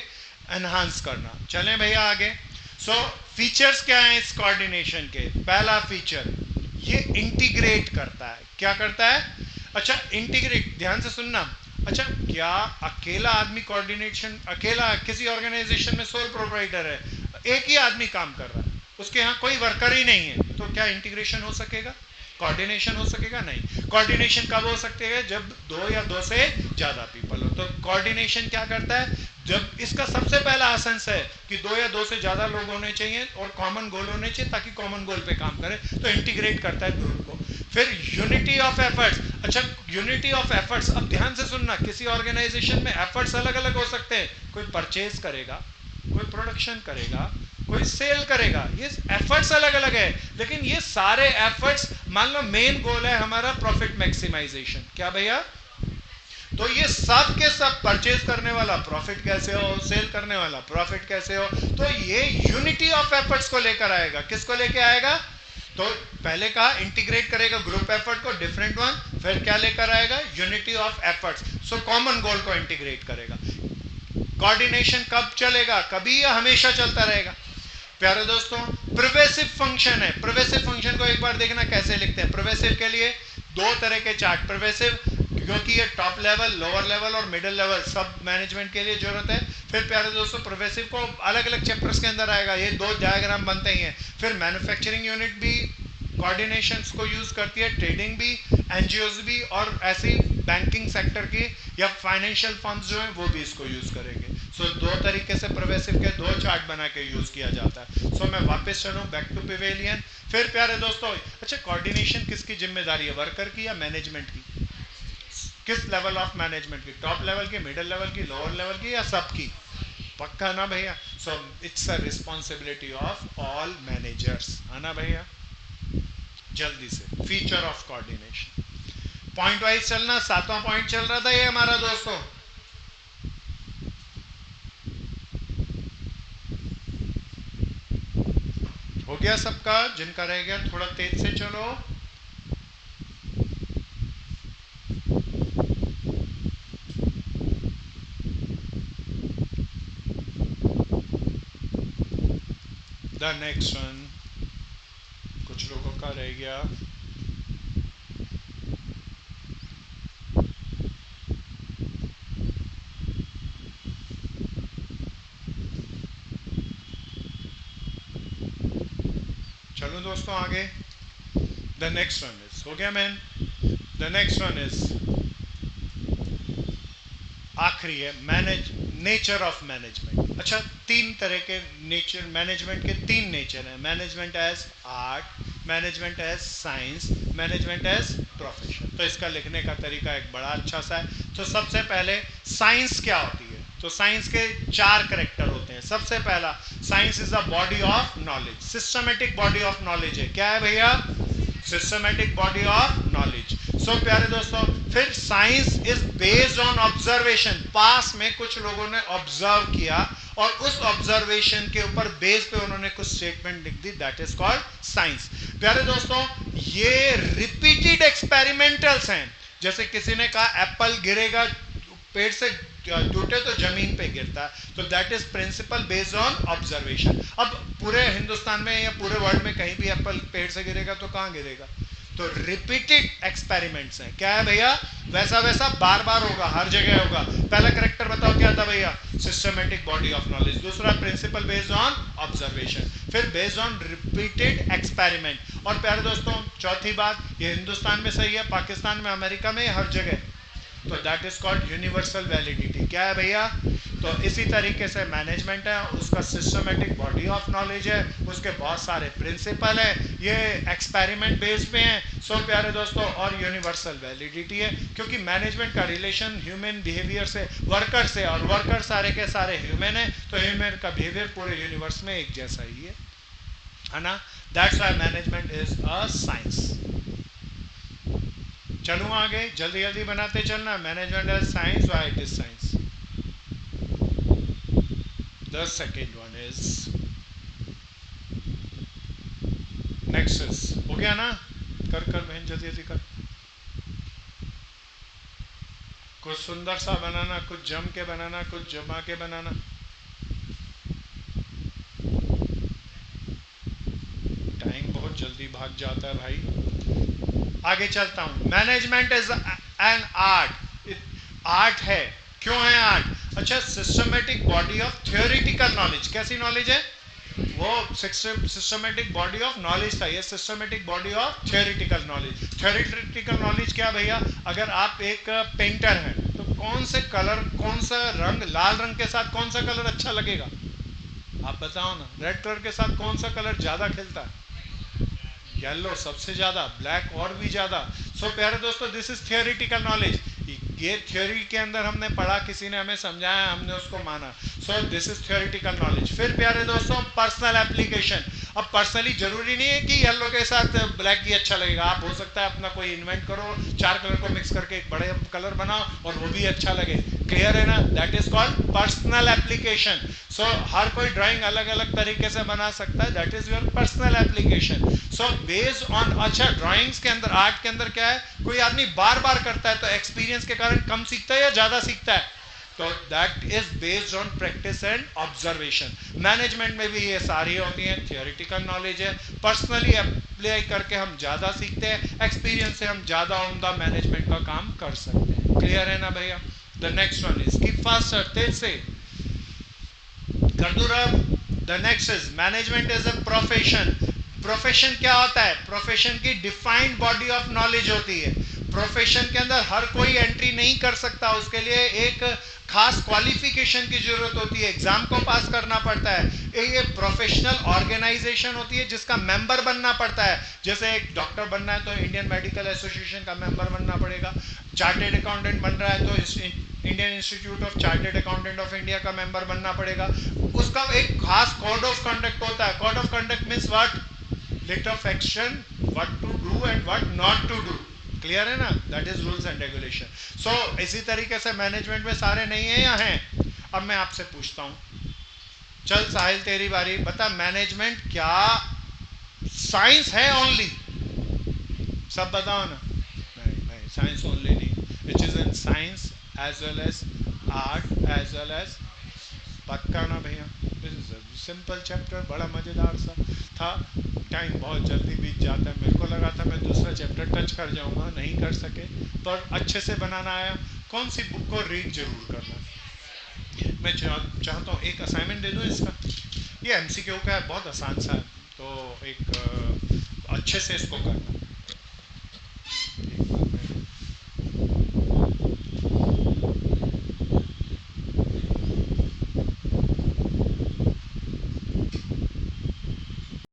एनहांस करना। चलें भैया आगे। सो फीचर्स क्या हैं इस कोऑर्डिनेशन के? पहला फीचर, ये इंटीग्रेट करता है। क्या करता है? अच्छा इंटीग्रेट, ध्यान से सुनना। अच्छा, क्या अकेला आदमी कोऑर्डिनेशन, अकेला किसी ऑर्गेनाइजेशन में सोल प्रोप्राइटर है, एक ही आदमी काम कर रहा है, उसके यहाँ कोई वर्कर ही नहीं है, तो क्या इंटीग्रेशन हो सकेगा? कोऑर्डिनेशन हो सकेगा? नहीं। कोऑर्डिनेशन कब हो सकती है? जब 2 या 2 से ज्यादा पीपल हो। तो कोऑर्डिनेशन क्या करता है? जब इसका सबसे पहला एसेंस है कि 2 या 2 से ज्यादा लोग होने चाहिए और कॉमन गोल होने चाहिए ताकि कॉमन गोल पे काम करें, तो इंटीग्रेट करता है ग्रुप को। फिर यूनिटी ऑफ एफर्ट्स। अच्छा यूनिटी ऑफ एफर्ट्स, अब ध्यान से सुनना, किसी ऑर्गेनाइजेशन में एफर्ट्स अलग अलग हो सकते हैं। कोई परचेज करेगा, कोई प्रोडक्शन करेगा, कोई सेल करेगा। ये एफर्ट्स अलग अलग है, लेकिन ये सारे एफर्ट्स, मान लो मेन गोल है हमारा प्रॉफिट मैक्सिमाइजेशन, क्या भैया? तो ये सब के सब, परचेज करने वाला प्रॉफिट कैसे हो, सेल करने वाला प्रॉफिट कैसे हो, तो ये यूनिटी ऑफ एफर्ट्स को लेकर आएगा। किसको लेकर आएगा? तो पहले कहा इंटीग्रेट करेगा ग्रुप एफर्ट को, डिफरेंट वन, फिर क्या लेकर आएगा? Unity of efforts. So common goal को इंटीग्रेट करेगा। कोऑर्डिनेशन कब चलेगा? कभी या हमेशा चलता रहेगा? प्यारे दोस्तों, प्रोग्रेसिव फंक्शन है। प्रोग्रेसिव फंक्शन को एक बार देखना कैसे लिखते हैं। प्रोग्रेसिव के लिए दो तरह के चार्ट। प्रोग्रेसिव क्योंकि ये टॉप लेवल, लोअर लेवल और मिडिल लेवल सब मैनेजमेंट के लिए जरूरत है। फिर प्यारे दोस्तों, प्रोग्रेसिव को अलग अलग चैप्टर्स के अंदर आएगा, ये दो डायग्राम बनते ही हैं। फिर मैन्युफैक्चरिंग यूनिट भी कोऑर्डिनेशंस को यूज करती है, ट्रेडिंग भी, एनजीओज भी, और ऐसी बैंकिंग सेक्टर की या फाइनेंशियल फर्म्स जो हैं वो भी इसको यूज करेंगे। सो दो तरीके से प्रोग्रेसिव के दो चार्ट बना के यूज किया जाता है। सो मैं वापस चलूं बैक टू पिवेलियन। फिर प्यारे दोस्तों, अच्छा कोऑर्डिनेशन किसकी जिम्मेदारी है? वर्कर की या मैनेजमेंट की? किस लेवल ऑफ मैनेजमेंट की? टॉप लेवल की, मिडिल लेवल की, लोअर लेवल की, या सबकी? पक्का ना भैया? So it's a responsibility of all managers, है ना भैया? जल्दी से, feature of coordination, point wise चलना। सातवां पॉइंट चल रहा था ये हमारा दोस्तों। हो गया सबका? जिनका रह गया थोड़ा तेज से चलो। द नेक्स्ट वन, कुछ लोगों का रह गया। चलो दोस्तों आगे। द नेक्स्ट वन इज, हो गया man? The next one is आखिरी है, मैनेज, नेचर ऑफ मैनेजमेंट। अच्छा, तीन तरह के नेचर, मैनेजमेंट के तीन नेचर हैं। Management as art, management as science, management as profession. तो इसका लिखने का तरीका एक बड़ा अच्छा सा है। तो सबसे पहले साइंस क्या होती है? तो साइंस के चार करेक्टर होते हैं। सबसे पहला, science is a body of knowledge, systematic body of knowledge है। क्या है भैया? Systematic body of knowledge. So प्यारे दोस्तों, फिर science is based on observation. पास में कुछ लोगों ने ऑब्जर्व किया और उस ऑब्जर्वेशन के ऊपर बेस पे उन्होंने कुछ स्टेटमेंट लिख दी, दैट इज कॉल्ड साइंस। प्यारे दोस्तों, ये रिपीटेड एक्सपेरिमेंटल्स हैं। जैसे किसी ने कहा एप्पल गिरेगा पेड़ से, टूटे तो जमीन पे गिरता है, तो that is principle based on observation. अब पूरे हिंदुस्तान में या पूरे वर्ल्ड में कहीं भी एप्पल पेड़ से गिरेगा तो कहां गिरेगा? तो रिपीटेड एक्सपेरिमेंट्स हैं। क्या है भैया? वैसा वैसा बार बार होगा, हर जगह होगा। पहला करेक्टर बताओ क्या था भैया? Systematic body of knowledge. दूसरा, प्रिंसिपल बेस्ड ऑन ऑब्जर्वेशन। फिर बेस्ड ऑन रिपीटेड एक्सपेरिमेंट। और प्यारे दोस्तों, चौथी बात, ये हिंदुस्तान में सही है, पाकिस्तान में, अमेरिका में, हर जगह, तो that is called universal validity. क्या है भैया? तो इसी तरीके से मैनेजमेंट है, उसका सिस्टमेटिक बॉडी ऑफ नॉलेज है, उसके बहुत सारे प्रिंसिपल है, ये एक्सपेरिमेंट बेस्ड पे हैं। सो प्यारे दोस्तों, और यूनिवर्सल वैलिडिटी है, क्योंकि मैनेजमेंट का रिलेशन ह्यूमन बिहेवियर से, वर्कर से, और वर्कर सारे के सारे ह्यूमन है, तो ह्यूमन का बिहेवियर पूरे यूनिवर्स में एक जैसा ही है ना? That's why management is a science. चलूँ आगे, जल्दी जल्दी बनाते चलना। Management as science, why it is science. The second one is nexus. हो गया ना? कर कर बहन, जल्दी जल्दी कर। कुछ सुंदर सा बनाना, कुछ जम के बनाना, कुछ जमा के बनाना। टाइम बहुत जल्दी भाग जाता है भाई। आगे चलता हूं। Management is an art, art है। क्यों है आर्ट? अच्छा, systematic body of theoretical knowledge. कैसी नॉलेज है वो? सिस्टमेटिक बॉडी ऑफ नॉलेज था, ये systematic body of theoretical knowledge. Theoretical knowledge क्या भैया? अगर आप एक पेंटर हैं तो कौन से कलर, कौन सा रंग, लाल रंग के साथ कौन सा कलर अच्छा लगेगा? आप बताओ ना। रेड कलर के साथ कौन सा कलर ज्यादा खिलता है? येलो सबसे ज्यादा, ब्लैक और भी ज्यादा। सो प्यारे दोस्तों, दिस इज थियोरिटिकल नॉलेज। ये थ्योरी के अंदर हमने पढ़ा, किसी ने हमें समझाया, हमने उसको माना। So this is theoretical knowledge. फिर प्यारे दोस्तों पर्सनल एप्लीकेशन। अब पर्सनली जरूरी नहीं है कि येलो के साथ ब्लैक ही अच्छा लगेगा, आप हो सकता है अपना कोई इन्वेंट करो, 4 कलर को मिक्स करके एक बड़े कलर बनाओ और वो भी अच्छा लगे। क्लियर है ना? That is called personal application. So हर कोई ड्राइंग अलग अलग तरीके से बना सकता है, that is your personal application. So based on, अच्छा ड्राइंग्स के अंदर, आर्ट के अंदर क्या है, कोई आदमी बार बार करता है तो एक्सपीरियंस के कारण कम सीखता है या ज्यादा सीखता है? तो that is based on practice and observation. Management में भी ये सारी होती हैं, थियोरिटिकल नॉलेज है, पर्सनली अप्लाई करके हम ज्यादा सीखते हैं, एक्सपीरियंस से हम ज्यादा उम्दा मैनेजमेंट का काम कर सकते हैं। क्लियर है ना भैया? The next one is, keep faster, तेज से कर दूं रब। The next is management is a profession. Profession क्या होता है? प्रोफेशन की डिफाइंड बॉडी ऑफ नॉलेज होती है। प्रोफेशन के अंदर हर कोई एंट्री नहीं कर सकता, उसके लिए एक खास क्वालिफिकेशन की जरूरत होती है, एग्जाम को पास करना पड़ता है। ये प्रोफेशनल ऑर्गेनाइजेशन होती है जिसका मेंबर बनना पड़ता है। जैसे एक डॉक्टर बनना है तो इंडियन मेडिकल एसोसिएशन का मेंबर बनना पड़ेगा, चार्टेड अकाउंटेंट बन रहा है तो Indian institute of chartered accountant of India का मेंबर बनना पड़ेगा। उसका एक खास कोड ऑफ कंडक्ट होता है। Code of conduct means what? List of action, what to do and what not to do. Clear है ना? That is rules and regulation. So इसी तरीके से मैनेजमेंट में सारे नहीं है या हैं? अब मैं आपसे पूछता हूं, चल साहिल तेरी बारी, बता मैनेजमेंट क्या साइंस है ओनली? सब बताओ ना। नहीं, साइंस ओनली नहीं, it is in science as well as art as well as. पक्का ना भैया? दिस इज सिंपल चैप्टर, बड़ा मजेदार सा था। टाइम बहुत जल्दी बीत जाता है, मेरे को लगा था मैं दूसरा चैप्टर टच कर जाऊंगा, नहीं कर सके, पर अच्छे से बनाना आया। कौन सी बुक को रीड जरूर करना। मैं चाहता हूँ एक असाइनमेंट दे दूँ इसका, ये एमसीक्यू का है, बहुत आसान सा है, तो एक अच्छे से इसको करना।